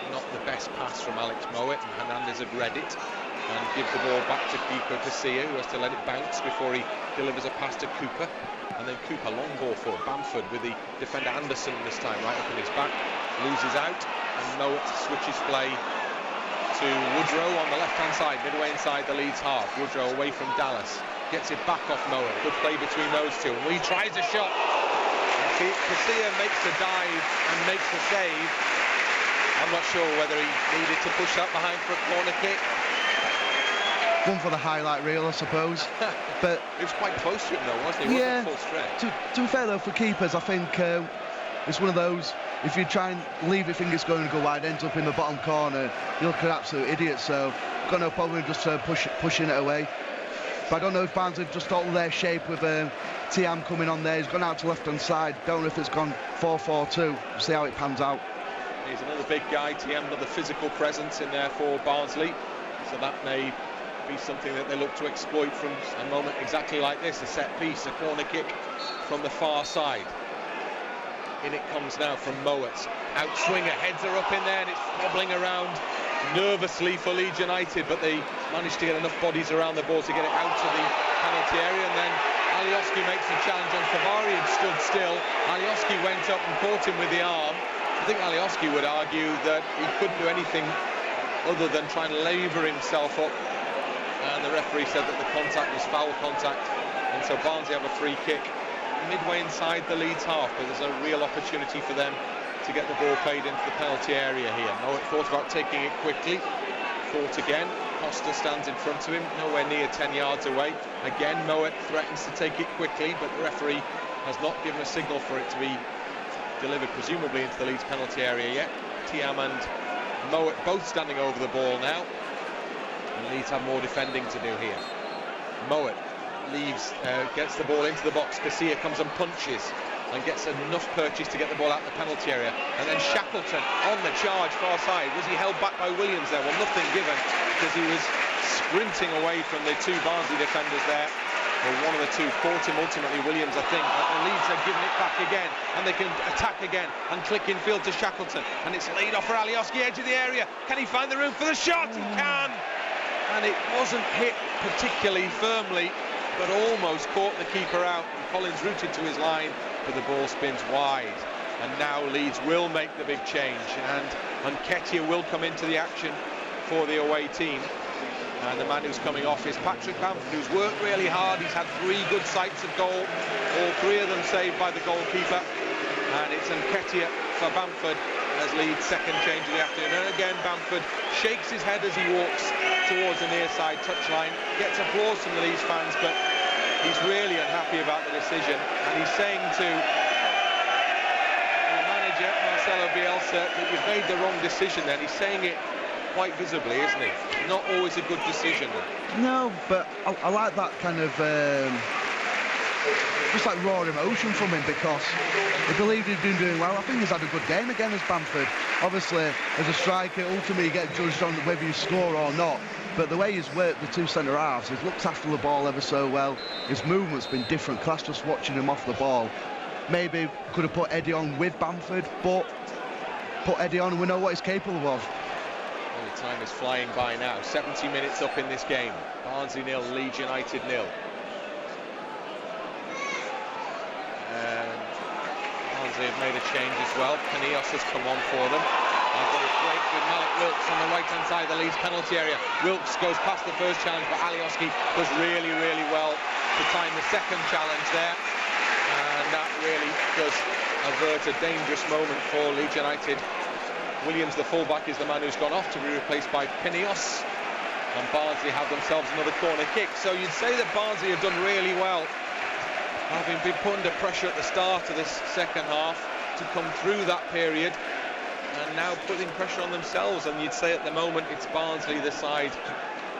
Not the best pass from Alex Mowat, and Hernandez had read it and gives the ball back to Kiko Casilla, who has to let it bounce before he delivers a pass to Cooper, and then Cooper long ball for Bamford with the defender Anderson this time right up in his back, loses out, and Mowat switches play to Woodrow on the left-hand side, midway inside the Leeds half. Woodrow away from Dallas, gets it back off Mowat. Good play between those two, and he tries a shot. Casilla makes a dive and makes a save. I'm not sure whether he needed to push that behind for a corner kick. One for the highlight reel, I suppose. But it was quite close to him though, wasn't he? Yeah, wasn't full stretch. To be fair though, for keepers, I think it's one of those, if you try and leave it, think it's going to go wide, ends up in the bottom corner, you look an absolute idiot. So got no problem just pushing it away. But I don't know if Barnsley just alter their shape with Tiam coming on there. He's gone out to left-hand side. Don't know if it's gone 4-4-2. See how it pans out. He's another big guy. Tiam, another physical presence in there for Barnsley. So that may be something that they look to exploit from a moment exactly like this. A set piece, a corner kick from the far side. In it comes now from Mowat. Outswinger, heads are up in there and it's wobbling around nervously for Leeds United, but they managed to get enough bodies around the ball to get it out to the penalty area, and then Alioski makes a challenge on Favari and stood still. Alioski went up and caught him with the arm. I think Alioski would argue that he couldn't do anything other than try and labour himself up, and the referee said that the contact was foul contact, and so Barnsley have a free kick midway inside the Leeds half, but there's a real opportunity for them to get the ball played into the penalty area here. Mowat thought about taking it quickly, thought again. Costa stands in front of him, nowhere near 10 yards away. Again, Mowat threatens to take it quickly, but the referee has not given a signal for it to be delivered, presumably into the Leeds penalty area yet. Tiam and Mowat both standing over the ball now, and Leeds have more defending to do here. Mowat leaves, gets the ball into the box. Casilla comes and punches and gets enough purchase to get the ball out the penalty area, and then Shackleton on the charge far side. Was he held back by Williams there? Well, nothing given, because he was sprinting away from the two Barnsley defenders there. Well, one of the two caught him, ultimately Williams, I think, but the Leeds have given it back again, and they can attack again and click in field to Shackleton, and it's laid off for Alioski, edge of the area. Can he find the room for the shot? He can, and it wasn't hit particularly firmly, but almost caught the keeper out. And Collins rooted to his line, but the ball spins wide, and now Leeds will make the big change, and Nketiah will come into the action for the away team. And the man who's coming off is Patrick Bamford, who's worked really hard. He's had 3 good sights of goal, all 3 of them saved by the goalkeeper, and it's Nketiah for Bamford as Leeds' second change of the afternoon. And again, Bamford shakes his head as he walks towards the near side touchline, gets applause from the Leeds fans, but he's really unhappy about the decision, and he's saying to the manager, Marcelo Bielsa, that you've made the wrong decision then. He's saying it quite visibly, isn't he? Not always a good decision. No, but I like that kind of just like raw emotion from him, because he believed he'd been doing well. I think he's had a good game again as Bamford. Obviously, as a striker, ultimately you get judged on whether you score or not. But the way he's worked the 2 centre-halves, he's looked after the ball ever so well. His movement's been different class just watching him off the ball. Maybe could have put Eddie on with Bamford, but put Eddie on and we know what he's capable of. Well, the time is flying by now. 70 minutes up in this game. Barnsley 0, Leeds United 0. And Barnsley have made a change as well. Panios has come on for them. I've got a break with Malik Wilkes on the right-hand side of the Leeds penalty area. Wilkes goes past the first challenge, but Alioski does really, really well to time the second challenge there. And that really does avert a dangerous moment for Leeds United. Williams, the fullback, is the man who's gone off to be replaced by Panios. And Barnsley have themselves another corner kick. So you'd say that Barnsley have done really well, having been put under pressure at the start of this second half, to come through that period and now putting pressure on themselves. And you'd say at the moment it's Barnsley, the side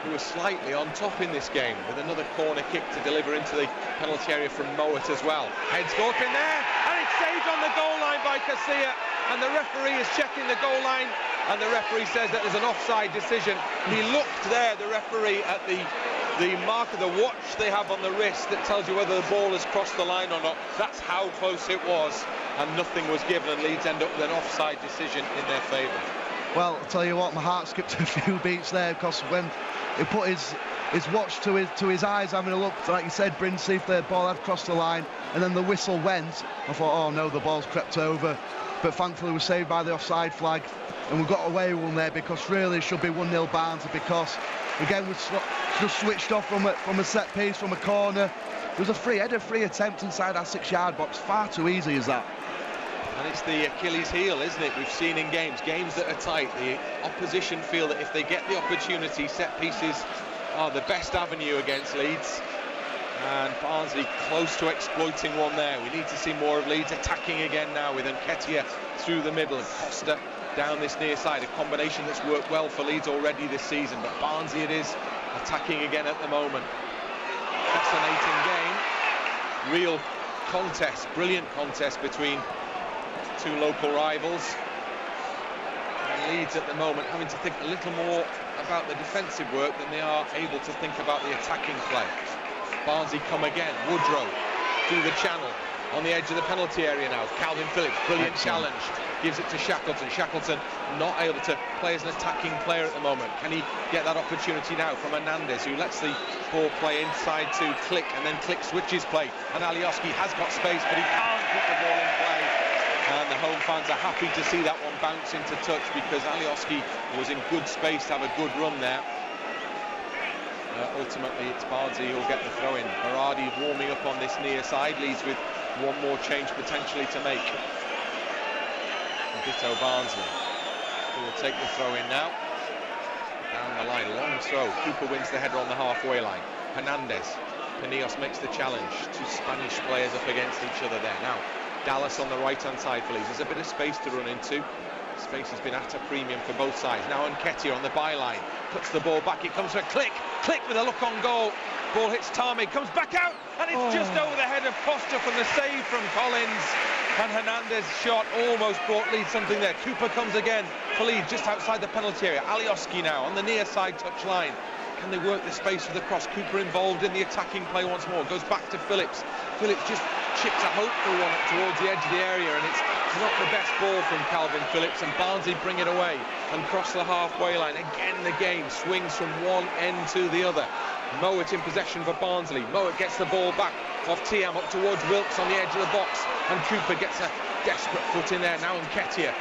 who are slightly on top in this game, with another corner kick to deliver into the penalty area from Mowat as well. Heads go up in there, and it's saved on the goal line by Casilla, and the referee is checking the goal line, and the referee says that there's an offside decision. He looked there, the referee, at the mark of the watch they have on the wrist that tells you whether the ball has crossed the line or not. That's how close it was, and nothing was given, and Leeds end up with an offside decision in their favour. Well, I'll tell you what, my heart skipped a few beats there, because when he put his watch to his eyes, having a look, like you said, Bryn, see if the ball had crossed the line, and then the whistle went, I thought, oh no, the ball's crept over. But thankfully we're saved by the offside flag, and we got away with one there, because really it should be 1-0 Barnsley, because again we just switched off from a set piece, from a corner. There was a free attempt inside our 6-yard box, far too easy as that. And it's the Achilles heel, isn't it? We've seen in games that are tight, the opposition feel that if they get the opportunity, set pieces are the best avenue against Leeds. And Barnsley close to exploiting one there. We need to see more of Leeds attacking again now, with Nketiah through the middle and Costa down this near side. A combination that's worked well for Leeds already this season, but Barnsley it is attacking again at the moment. Fascinating game. real contest, brilliant contest between two local rivals. And Leeds at the moment having to think a little more about the defensive work than they are able to think about the attacking play. Barnsley come again. Woodrow through the channel on the edge of the penalty area now. Calvin Phillips, brilliant challenge, gives it to Shackleton. Shackleton not able to play as an attacking player at the moment. Can he get that opportunity now from Hernandez, who lets the ball play inside to Click, and then Click switches play, and Alioski has got space but he can't put the ball in play, and the home fans are happy to see that one bounce into touch because Alioski was in good space to have a good run there. Ultimately it's Barnsley who'll get the throw in. Berardi warming up on this near side. Leeds with one more change potentially to make. Ditto Barnsley, who will take the throw in now. Down the line, long throw. Cooper wins the header on the halfway line. Hernandez, Pinillos makes the challenge. Two Spanish players up against each other there. Now Dallas on the right hand side for Leeds. There's a bit of space to run into. Space has been at a premium for both sides. Now Nketiah on the byline, puts the ball back. It comes for Click with a look on goal. Ball hits Tame, comes back out, and it's just over the head of Costa from the save from Collins. And Hernandez's shot almost brought Leeds something there. Cooper comes again for Leeds just outside the penalty area. Alioski now on the near side touch line. Can they work the space for the cross? Cooper involved in the attacking play once more. Goes back to Phillips. Phillips just chips a hopeful one towards the edge of the area, and it's not the best ball from Calvin Phillips, and Barnsley bring it away and cross the halfway line. Again the game swings from one end to the other. Mowat in possession for Barnsley. Mowat gets the ball back off Tiam up towards Wilkes on the edge of the box, and Cooper gets a desperate foot in there. Now Nketiah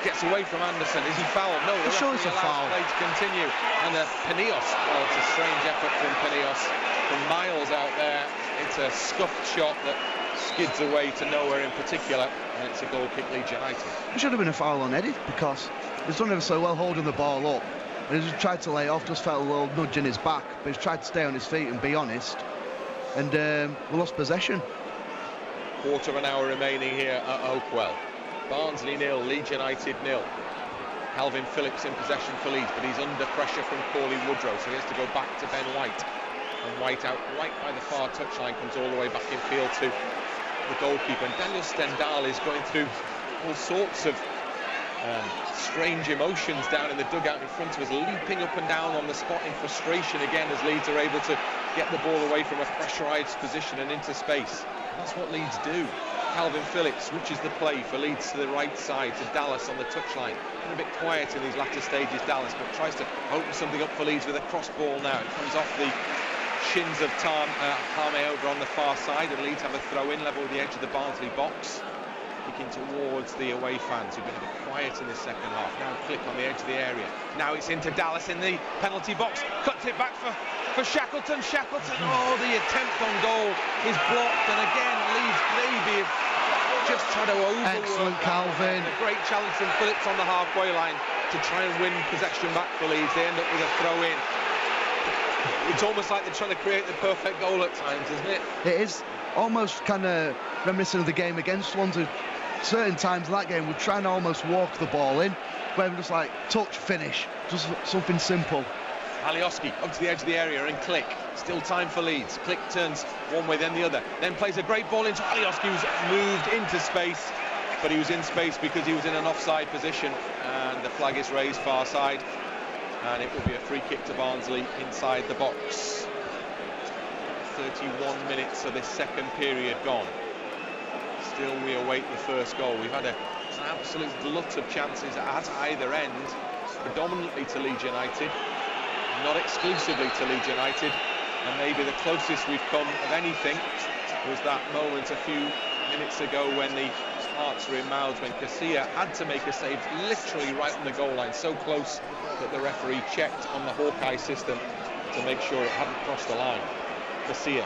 gets away from Anderson. Is he fouled? No, the referee allows play to continue. And Pinillos, well, it's a strange effort from Pinillos from miles out there. It's a scuffed shot that skids away to nowhere in particular, and it's a goal kick Leeds United. It should have been a foul on Eddie because he's done ever so well holding the ball up, and he's tried to lay off, just felt a little nudge in his back, but he's tried to stay on his feet and be honest, and we lost possession. Quarter of an hour remaining here at Oakwell. Barnsley 0, Leeds United 0. Calvin Phillips in possession for Leeds, but he's under pressure from Corley Woodrow, so he has to go back to Ben White. And White out right by the far touchline, comes all the way back in field to the goalkeeper. And Daniel Stendhal is going through all sorts of strange emotions down in the dugout in front of us, leaping up and down on the spot in frustration again as Leeds are able to get the ball away from a pressurised position and into space. That's what Leeds do. Calvin Phillips switches the play for Leeds to the right side to Dallas on the touchline. Been a bit quiet in these latter stages, Dallas, but tries to open something up for Leeds with a cross ball now. It comes off the shins of Tame over on the far side, and Leeds have a throw in level with the edge of the Barnsley box. Kicking towards the away fans who've been a bit quiet in the second half. Now Click on the edge of the area. Now it's into Dallas in the penalty box. Cuts it back for Shackleton. Shackleton, oh, the attempt on goal is blocked, and again Leeds maybe just try to overwork. Excellent, Calvin. A great challenge from Phillips on the halfway line to try and win possession back for Leeds. They end up with a throw in. It's almost like they're trying to create the perfect goal at times, isn't it? It is almost kind of reminiscent of the game against ones. Certain times in that game we're trying to almost walk the ball in, where we're just like touch, finish, just something simple. Alioski up to the edge of the area and Click. Still time for Leeds. Click turns one way then the other, then plays a great ball into Alioski, who's moved into space, but he was in space because he was in an offside position, and the flag is raised far side, and it will be a free kick to Barnsley inside the box. 31 minutes of this second period gone. Still we await the first goal. We've had an absolute glut of chances at either end, predominantly to Leeds United, not exclusively to Leeds United, and maybe the closest we've come of anything was that moment a few minutes ago when the hearts were in mouths, when Casilla had to make a save literally right on the goal line, so close that the referee checked on the Hawkeye system to make sure it hadn't crossed the line. Casilla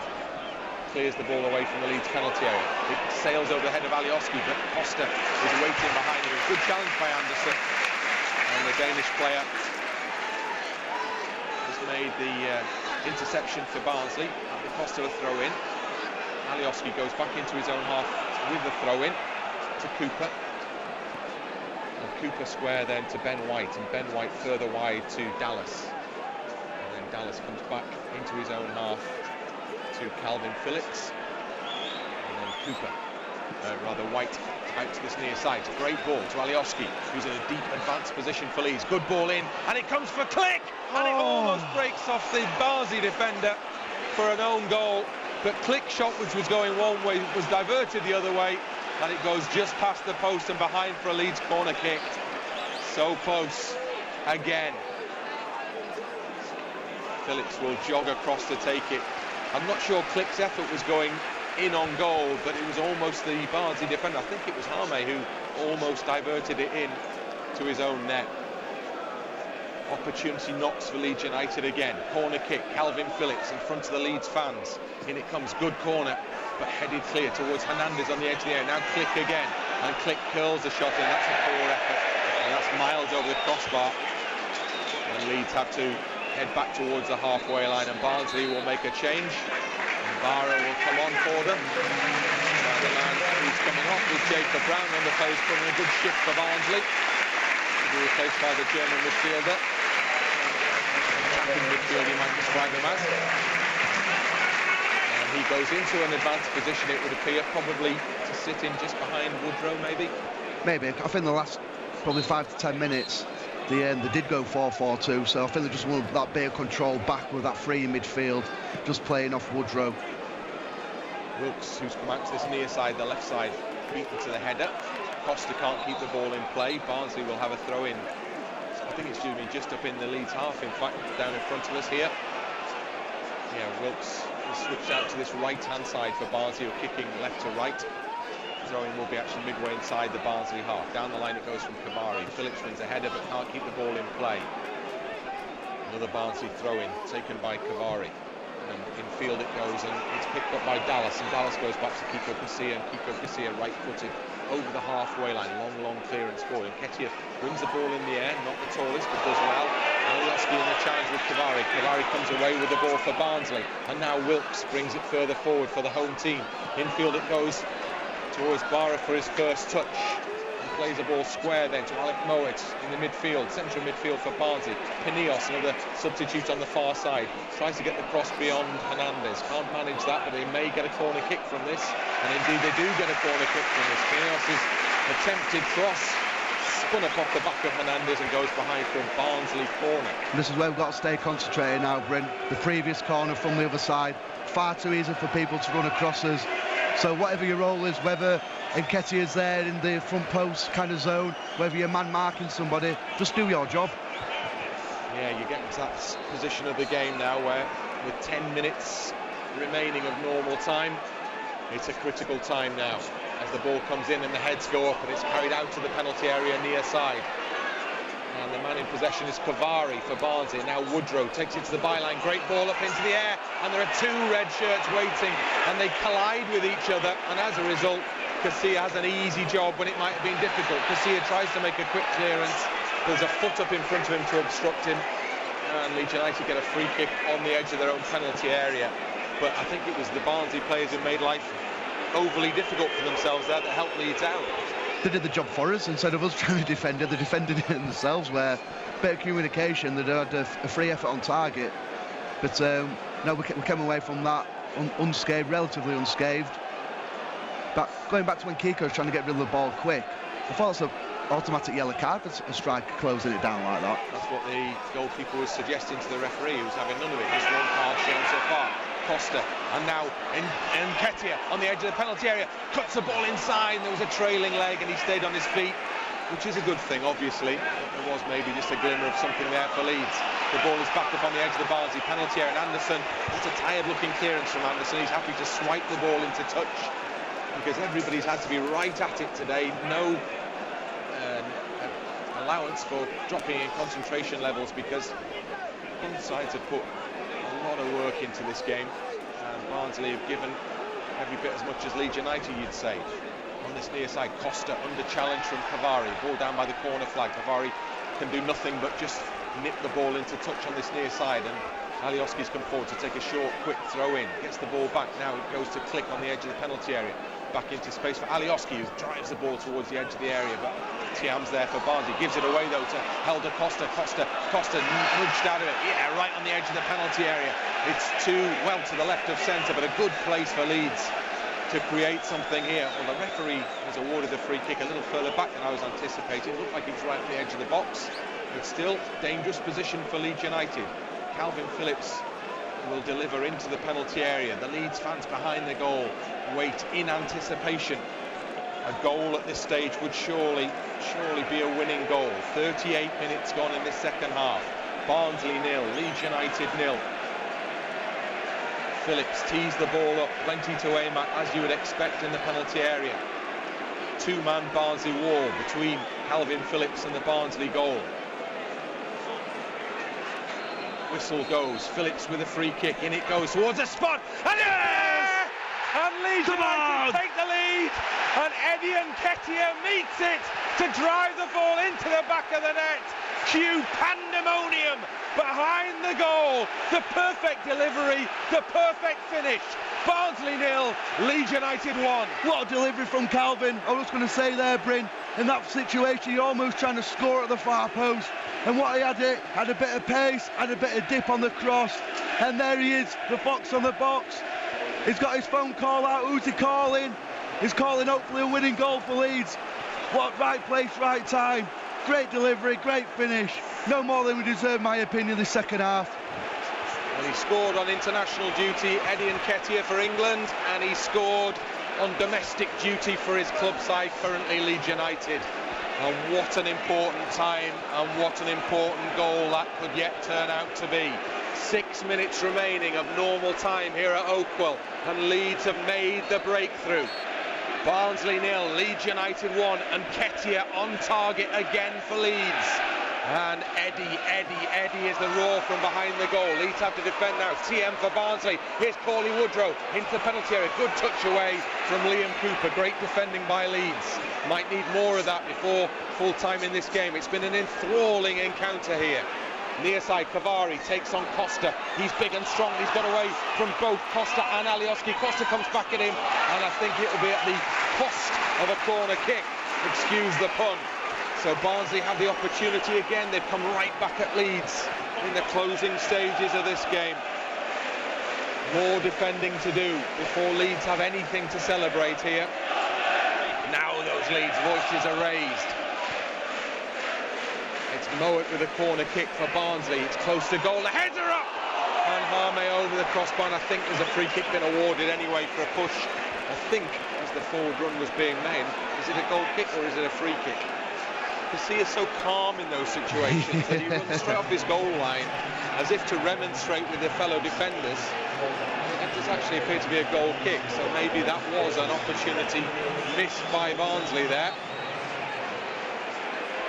clears the ball away from the Leeds penalty area. It sails over the head of Alioski, but Costa is waiting behind him. Good challenge by Anderson, and the Danish player has made the interception for Barnsley. And the Costa a throw in. Alioski goes back into his own half with the throw in to Cooper. And Cooper square then to Ben White, and Ben White further wide to Dallas. And then Dallas comes back into his own half to Calvin Phillips. Cooper, rather White, out to this near side. Great ball to Alioski, who's in a deep advanced position for Leeds. Good ball in, and it comes for Click, and it almost breaks off the Barnsley defender for an own goal. But Click's shot, which was going one way, was diverted the other way, and it goes just past the post and behind for a Leeds corner kick. So close again. Phillips will jog across to take it. I'm not sure Click's effort was going in on goal, but it was almost the Barnsley defender, I think it was Hame, who almost diverted it in to his own net. Opportunity knocks for Leeds United again. Corner kick, Calvin Phillips in front of the Leeds fans. In it comes, good corner, but headed clear towards Hernandez on the edge of the area. Now Click again, and Click curls the shot in. That's a poor effort, and that's miles over the crossbar. And Leeds have to head back towards the halfway line, and Barnsley will make a change. And Barra will come on for them. The man who's coming off with Jacob Brown on the post, putting a good shift for Barnsley. To be replaced by the German midfielder. Attacking midfield, you might describe him as. And he goes into an advanced position, it would appear, probably to sit in just behind Woodrow, maybe. Maybe. I think the last probably 5 to 10 minutes, they did go 4-4-2, so I think they just wanted that bit of control back with that free in midfield, just playing off Woodrow. Wilkes, who's come out to this near side, the left side, beaten to the header. Costa can't keep the ball in play. Barnsley will have a throw in. I think it's due to be just up in the Leeds half, in fact, down in front of us here. Yeah, Wilkes will switch out to this right-hand side for Barnsley, who are kicking left to right. Throwing will be actually midway inside the Barnsley half. Down the line it goes from Kavari. Phillips wins a header but can't keep the ball in play. Another Barnsley throw-in taken by Kavari. And in field it goes, and it's picked up by Dallas, and Dallas goes back to Kiko Casilla, and Kiko Casilla right-footed over the halfway line. Long clearance for him. Nketiah wins the ball in the air, not the tallest, but does well. Alioski in the challenge with Kavari. Kavari comes away with the ball for Barnsley, and now Wilkes brings it further forward for the home team. In field it goes towards Barra for his first touch. He plays the ball square then to Alec Moet in the midfield, central midfield for Barnsley. Pinillos, another substitute on the far side, tries to get the cross beyond Hernandez. Can't manage that, but they may get a corner kick from this, and indeed they do get a corner kick from this. Pinillos' attempted cross spun up off the back of Hernandez and goes behind for a Barnsley corner. And this is where we've got to stay concentrated now, Bryn. The previous corner from the other side, far too easy for people to run across us. So whatever your role is, whether Nketiah's there in the front post kind of zone, whether you're man marking somebody, just do your job. Yeah, you're getting to that position of the game now where with 10 minutes remaining of normal time, it's a critical time now as the ball comes in and the heads go up and it's carried out to the penalty area near side. And the man in possession is Kavari for Barnsley. Now Woodrow takes it to the byline, great ball up into the air, and there are two red shirts waiting, and they collide with each other, and as a result, Casilla has an easy job when it might have been difficult. Casilla tries to make a quick clearance, there's a foot up in front of him to obstruct him, and Leeds United get a free kick on the edge of their own penalty area. But I think it was the Barnsley players who made life overly difficult for themselves there that helped Leeds out. They did the job for us. Instead of us trying to defend it, they defended it themselves, where a bit of communication, they had a free effort on target. But no, we came away from that unscathed, relatively unscathed. But going back to when Kiko was trying to get rid of the ball quick, I thought it's an automatic yellow card for a striker closing it down like that. That's what the goalkeeper was suggesting to the referee, who's having none of it. Just one card shown so far. Costa, and now Nketiah on the edge of the penalty area, cuts the ball inside, and there was a trailing leg and he stayed on his feet, which is a good thing, obviously. There was maybe just a glimmer of something there for Leeds. The ball is backed up on the edge of the Barnsley penalty area, and Anderson, it's a tired looking clearance from Anderson. He's happy to swipe the ball into touch because everybody's had to be right at it today. No allowance for dropping in concentration levels because both sides have put a lot of work into this game, and Barnsley have given every bit as much as Leeds United, you'd say. On this near side, Costa under challenge from Kavari, ball down by the corner flag. Kavari can do nothing but just nip the ball into touch on this near side, and Alioski's come forward to take a short, quick throw in, gets the ball back. Now it goes to Click on the edge of the penalty area, back into space for Alioski, who drives the ball towards the edge of the area, but Thiam's there for Barnsley, gives it away though to Helder Costa. Costa nudged out of it, yeah, right on the edge of the penalty area. It's too well to the left of centre, but a good place for Leeds to to create something here. Well, the referee has awarded the free kick a little further back than I was anticipating. It looked like it was right at the edge of the box, but still dangerous position for Leeds United. Calvin Phillips will deliver into the penalty area. The Leeds fans behind the goal wait in anticipation. A goal at this stage would surely be a winning goal. 38 minutes gone in this second half. Barnsley 0, Leeds United 0. Phillips tees the ball up, plenty to aim at, as you would expect in the penalty area. Two-man Barnsley wall between Calvin Phillips and the Barnsley goal. Whistle goes. Phillips with a free kick. In it goes towards a spot. And yes! And Leeds United take the lead. And Eddie Nketiah meets it to drive the ball into the back of the net. Cue pandemonium behind the goal. The perfect delivery, the perfect finish. Barnsley 0, Leeds United 1. What a delivery from Calvin. I was going to say there, Bryn, in that situation, you're almost trying to score at the far post. And what he had a bit of pace, had a bit of dip on the cross. And there he is, the box on the box. He's got his phone call out. Who's he calling? He's calling hopefully a winning goal for Leeds. What right place, right time. Great delivery, great finish. No more than we deserve, my opinion, this second half. Well, he scored on international duty, Eddie Nketiah for England, and he scored on domestic duty for his club side, currently Leeds United. And what an important time and what an important goal that could yet turn out to be. 6 minutes remaining of normal time here at Oakwell, and Leeds have made the breakthrough. Barnsley 0, Leeds United 1, and Nketiah on target again for Leeds. And Eddie is the roar from behind the goal. Leeds have to defend now. TM for Barnsley. Here's Corley Woodrow into the penalty area. Good touch away from Liam Cooper. Great defending by Leeds. Might need more of that before full time in this game. It's been an enthralling encounter here. Near side, Cavari takes on Costa. He's big and strong. He's got away from both Costa and Alioski. Costa comes back at him, and I think it'll be at the cost of a corner kick. Excuse the pun. So Barnsley have the opportunity again. They've come right back at Leeds in the closing stages of this game. More defending to do before Leeds have anything to celebrate here. Now those Leeds voices are raised. It's Mowat with a corner kick for Barnsley. It's close to goal. The header up! And Harme over the crossbar. I think there's a free kick been awarded anyway for a push. I think as the forward run was being made. Is it a goal kick or is it a free kick? He is so calm in those situations that he runs straight off his goal line as if to remonstrate with the fellow defenders. It does actually appear to be a goal kick, so maybe that was an opportunity missed by Barnsley there.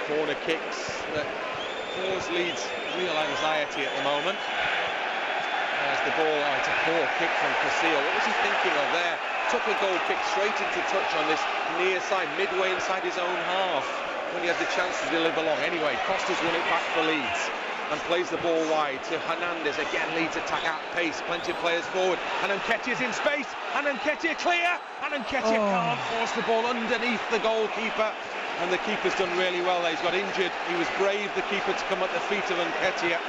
Corner kicks that cause Leeds real anxiety at the moment. There's the ball. Oh, it's a poor kick from Casillo. What was he thinking of there? Took a goal kick straight into touch on this near side, midway inside his own half, when he had the chance to deliver long. Anyway, Costa's won it back for Leeds and plays the ball wide to Hernandez. Again, Leeds attack at pace, plenty of players forward, and Nketiah's in space, and Nketiah clear, and Nketiah can't force the ball underneath the goalkeeper, and the keeper's done really well there. He's got injured. He was brave, the keeper, to come at the feet of Nketiah,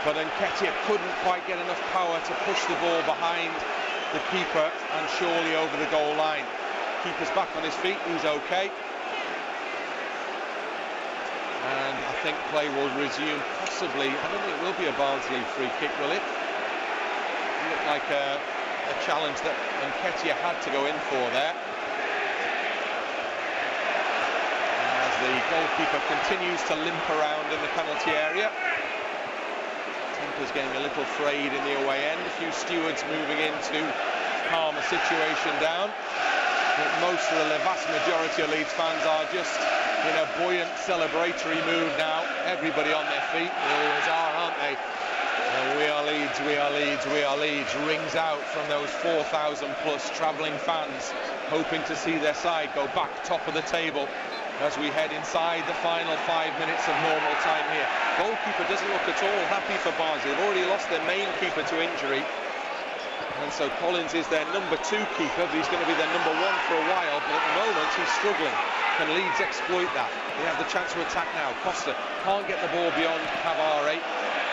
but Nketiah couldn't quite get enough power to push the ball behind the keeper and surely over the goal line. Keeper's back on his feet, he's okay. And I think play will resume, possibly. I don't think it will be a Barnsley free kick, will it? It looked like a challenge that Nketiah had to go in for there. As the goalkeeper continues to limp around in the penalty area. Temper's getting a little frayed in the away end. A few stewards moving in to calm a situation down. But most of the vast majority of Leeds fans are just in a buoyant celebratory mood now. Everybody on their feet. They always are, aren't they? And we are Leeds, we are Leeds, we are Leeds rings out from those 4,000 plus travelling fans, hoping to see their side go back top of the table as we head inside the final 5 minutes of normal time here. Goalkeeper doesn't look at all happy for Barnsley. They've already lost their main keeper to injury. And so Collins is their number 2 keeper, but he's going to be their number 1 for a while. But at the moment, he's struggling. Can Leeds exploit that? They have the chance to attack now. Costa can't get the ball beyond Cavari.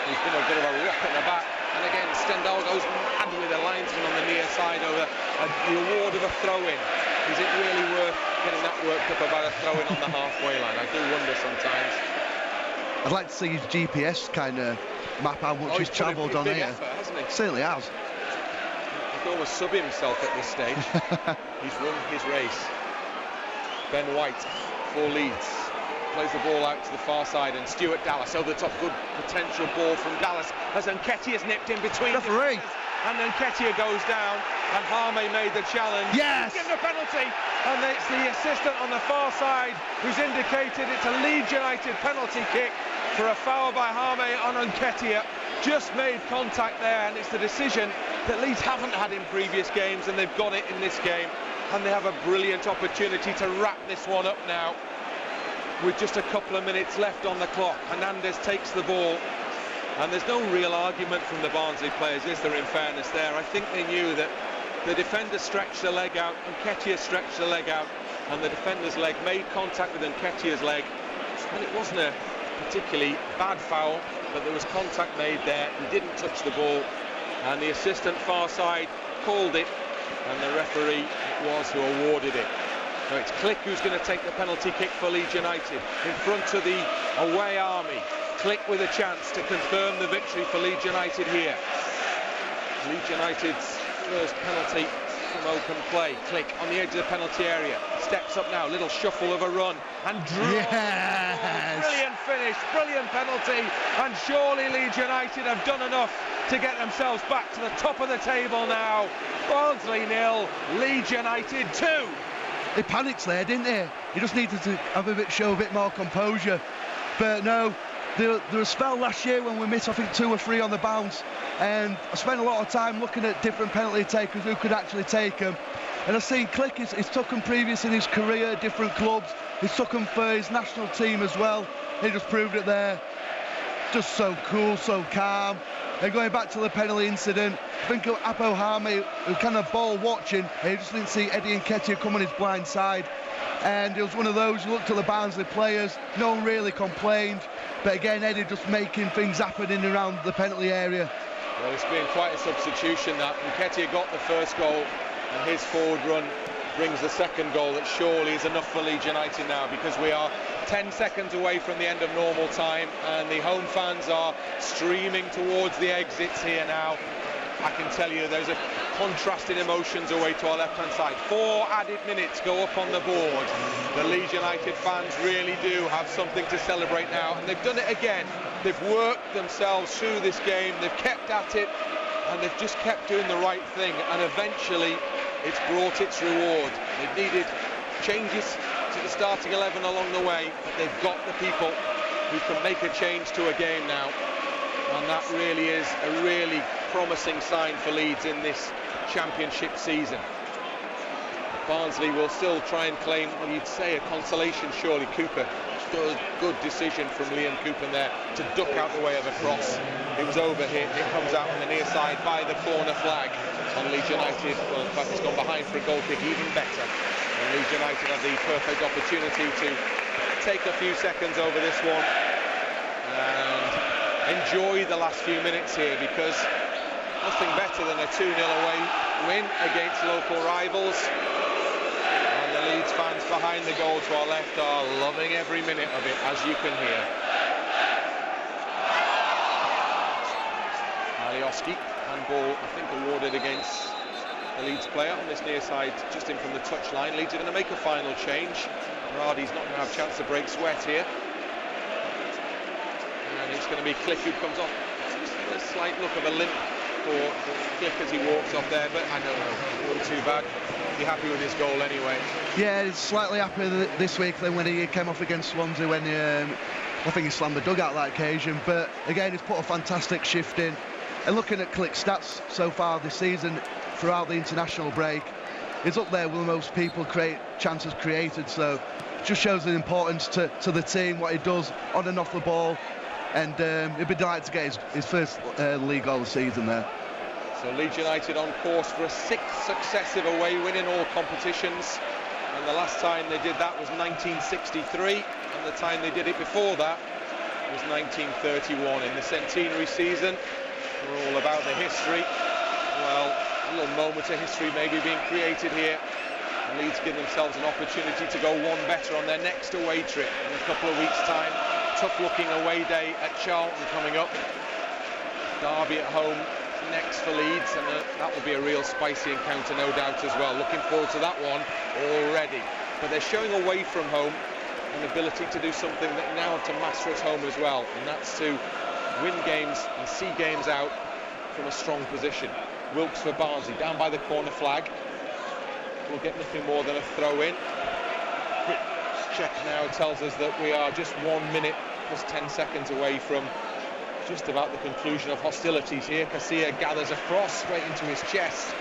He's been a bit of a rock in the back. And again, Stendhal goes mad with the linesman on the near side. side over the award of a throw-in. Is it really worth getting that worked up about a throw-in on the halfway line? I do wonder sometimes. I'd like to see his GPS kind of map how much he's travelled on here. Effort, hasn't he? Certainly has. He can almost sub himself at this stage. He's run his race. Ben White for Leeds plays the ball out to the far side, and Stuart Dallas over the top. Good potential ball from Dallas as Nketiah's nipped in between. Referee. And Nketiah goes down, and Harme made the challenge. Yes! He's given a penalty, and it's the assistant on the far side who's indicated it's a Leeds United penalty kick for a foul by Harme on Nketiah. Just made contact there, and it's the decision that Leeds haven't had in previous games, and they've got it in this game, and they have a brilliant opportunity to wrap this one up now with just a couple of minutes left on the clock. Hernandez takes the ball, and there's no real argument from the Barnsley players, is there, in fairness there? I think they knew that the defender stretched the leg out, Nketiah stretched the leg out, and the defender's leg made contact with Nketiah's leg, and it wasn't a particularly bad foul, but there was contact made there. He didn't touch the ball, and the assistant far side called it, and the referee it was who awarded it. Now it's Click who's going to take the penalty kick for Leeds United in front of the away army. Click with a chance to confirm the victory for Leeds United here. Leeds United's first penalty from open play. Click on the edge of the penalty area. Steps up now, little shuffle of a run, and draws. Yes! Brilliant finish, brilliant penalty, and surely Leeds United have done enough to get themselves back to the top of the table now. Barnsley 0, Leeds United 2. He panics there, didn't he? He just needed to show a bit more composure. But no, there was a spell last year when we missed, I think, 2 or 3 on the bounce, and I spent a lot of time looking at different penalty takers who could actually take them. And I've seen Click, he's took them previous in his career, different clubs. He's took them for his national team as well. He just proved it there. Just so cool, so calm. And going back to the penalty incident, I think Apo Harme, who kind of ball watching, he just didn't see Eddie Nketiah come on his blind side. And it was one of those, you looked at the Barnsley players, no one really complained. But again, Eddie just making things happen in and around the penalty area. Well, it's been quite a substitution that. Nketiah got the first goal, and his forward run brings the second goal that surely is enough for Leeds United now, because we are 10 seconds away from the end of normal time, and the home fans are streaming towards the exits here now. I can tell you there's a contrasting emotions away to our left-hand side. 4 added minutes go up on the board. The Leeds United fans really do have something to celebrate now, and they've done it again. They've worked themselves through this game, they've kept at it, and they've just kept doing the right thing, and eventually it's brought its reward. They've needed changes to the starting 11 along the way, but they've got the people who can make a change to a game now, and that really is a really promising sign for Leeds in this championship season. Barnsley will still try and claim, well, you'd say a consolation, surely. Cooper, good decision from Liam Cooper there to duck out the way of a cross. It was over here, it comes out on the near side by the corner flag on Leeds United. Well, in fact, it's gone behind for a goal kick, even better. And Leeds United have the perfect opportunity to take a few seconds over this one and enjoy the last few minutes here, because nothing better than a 2-0 away win against local rivals. And the Leeds fans behind the goal to our left are loving every minute of it, as you can hear. Alioski, handball, I think, awarded against the Leeds player on this near side, just in from the touchline. Leeds are going to make a final change. Radi's not going to have a chance to break sweat here. And it's going to be Click who comes off. A slight look of a limp for Click as he walks off there, but I don't know, it wasn't too bad. Be happy with his goal anyway. Yeah, he's slightly happier this week than when he came off against Swansea, when I think he slammed the dugout that occasion. But again, he's put a fantastic shift in. And looking at Click's stats so far this season, throughout the international break, he's up there with most people chances created. So it just shows the importance to the team, what he does on and off the ball. And he'd be delighted to get his first league goal of the season there. So Leeds United on course for a 6th successive away win in all competitions, and the last time they did that was 1963, and the time they did it before that was 1931. In the centenary season, we're all about the history. Well, A little moment of history maybe being created here. And Leeds give themselves an opportunity to go one better on their next away trip in a couple of weeks' time. Tough looking away day at Charlton coming up. Derby at home next for Leeds, and that will be a real spicy encounter, no doubt, as well. Looking forward to that one already. But they're showing away from home an ability to do something that now to master at home as well, and that's to win games and see games out from a strong position. Wilkes for Barnsley, down by the corner flag. We'll get nothing more than a throw in. Check now tells us that we are just 1 minute plus 10 seconds away from just about the conclusion of hostilities here. Casilla gathers across straight into his chest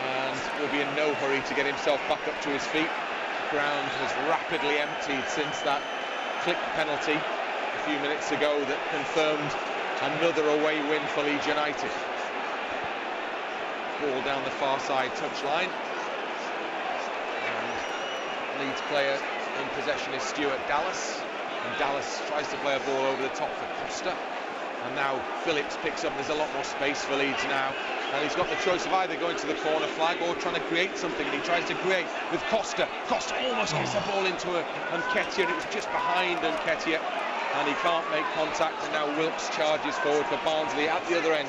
and will be in no hurry to get himself back up to his feet. The ground has rapidly emptied since that click penalty a few minutes ago that confirmed another away win for Leeds United. Ball down the far side touchline. And Leeds player in possession is Stuart Dallas. And Dallas tries to play a ball over the top for Costa. And now Phillips picks up. There's a lot more space for Leeds now. And he's got the choice of either going to the corner flag or trying to create something. And he tries to create with Costa. Costa almost gets the ball into Nketiah. It was just behind Nketiah. And he can't make contact. And now Wilkes charges forward for Barnsley at the other end.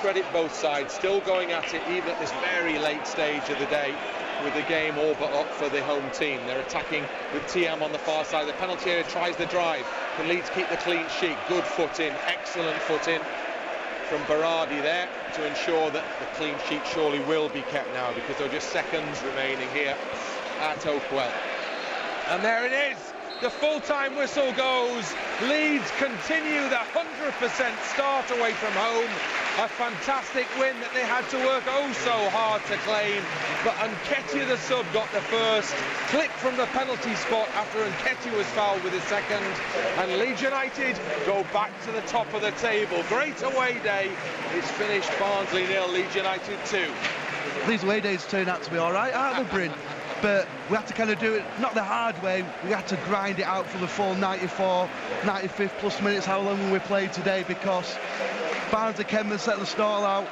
Credit both sides, still going at it even at this very late stage of the day, with the game all but up for the home team. They're attacking with Tiam on the far side. The penalty area tries the drive. Can Leeds keep the clean sheet? Good foot in, excellent foot in from Berardi there to ensure that the clean sheet surely will be kept now, because there are just seconds remaining here at Oakwell. And there it is. The full-time whistle goes. Leeds continue the 100% start away from home. A fantastic win that they had to work oh so hard to claim. But Nketiah, the sub, got the first. Click from the penalty spot after Nketiah was fouled with his second. And Leeds United go back to the top of the table. Great away day. It's finished Barnsley 0, Leeds United 2. These away days turn out to be all right, aren't they, Bryn? But we had to kind of do it, not the hard way, we had to grind it out for the full 94, 95 plus minutes, how long we played today, because Barnsley came and set the stall out,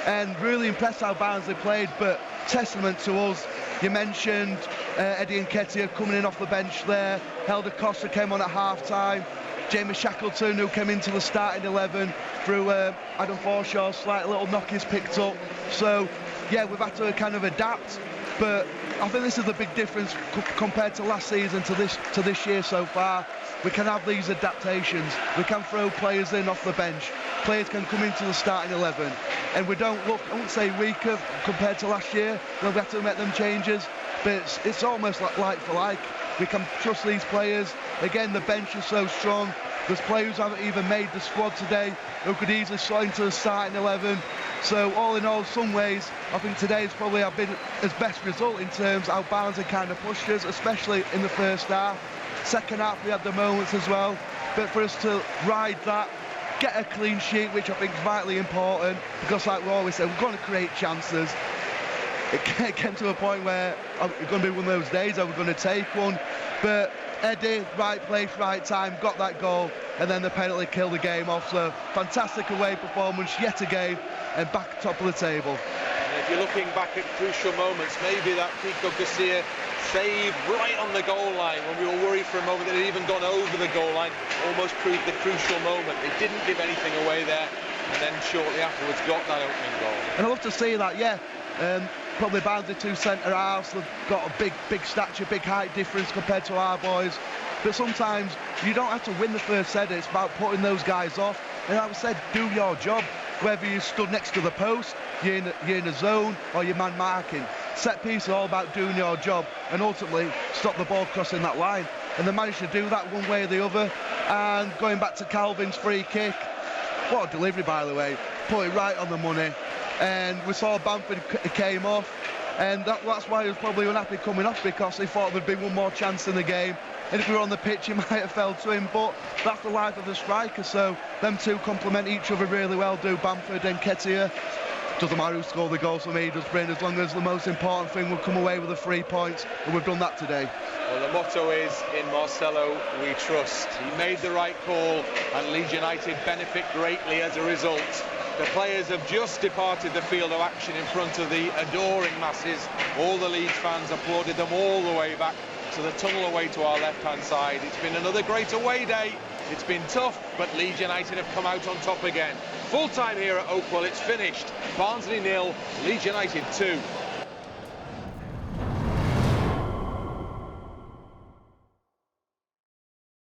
and really impressed how Barnsley played, but testament to us. You mentioned Eddie Nketiah coming in off the bench there, Helder Costa came on at half-time, Jamie Shackleton, who came into the starting 11 through Adam Forshaw's slight little knock he's picked up. So, yeah, we've had to kind of adapt, but I think this is the big difference compared to last season to this year so far. We can have these adaptations. We can throw players in off the bench. Players can come into the starting 11, and we don't look, I wouldn't say weaker compared to last year when we had to make them changes, but it's almost like for like. We can trust these players. Again, the bench is so strong. There's players who haven't even made the squad today who could easily slot into the starting 11. So all in all, some ways, I think today's probably have been his best result in terms of how Barnsley kind of pushed us, especially in the first half. Second half, we had the moments as well. But for us to ride that, get a clean sheet, which I think is vitally important, because like we always say, we're going to create chances. It came to a point where it's going to be one of those days, are we going to take one? But Eddie, right place, right time, got that goal, and then the penalty killed the game off. So fantastic away performance yet again, and back top of the table. And if you're looking back at crucial moments, maybe that Kiko Casilla save right on the goal line when we were worried for a moment that it had even gone over the goal line, almost proved the crucial moment. They didn't give anything away there, and then shortly afterwards got that opening goal. And I love to see that, yeah. Probably Barnsley two centre halves, they've got a big stature, big height difference compared to our boys. But sometimes you don't have to win the first set, it's about putting those guys off. And like I said, do your job. Whether you stood next to the post, you're in a zone, or you're man marking. Set piece is all about doing your job and ultimately stop the ball crossing that line. And they managed to do that one way or the other. And going back to Calvin's free kick, what a delivery, by the way. Put it right on the money. And we saw Bamford came off, and that's why he was probably unhappy coming off, because he thought there'd be one more chance in the game, and if we were on the pitch he might have fell to him. But that's the life of the striker, so them two complement each other really well, do Bamford and Nketiah. Doesn't matter who scored the goals for me, does Bryn, as long as the most important thing will come away with the 3 points, and we've done that today. Well, the motto is, in Marcelo we trust. He made the right call, and Leeds United benefit greatly as a result. The players have just departed the field of action in front of the adoring masses. All the Leeds fans applauded them all the way back to the tunnel away to our left-hand side. It's been another great away day. It's been tough, but Leeds United have come out on top again. Full time here at Oakwell, it's finished. Barnsley 0, Leeds United 2.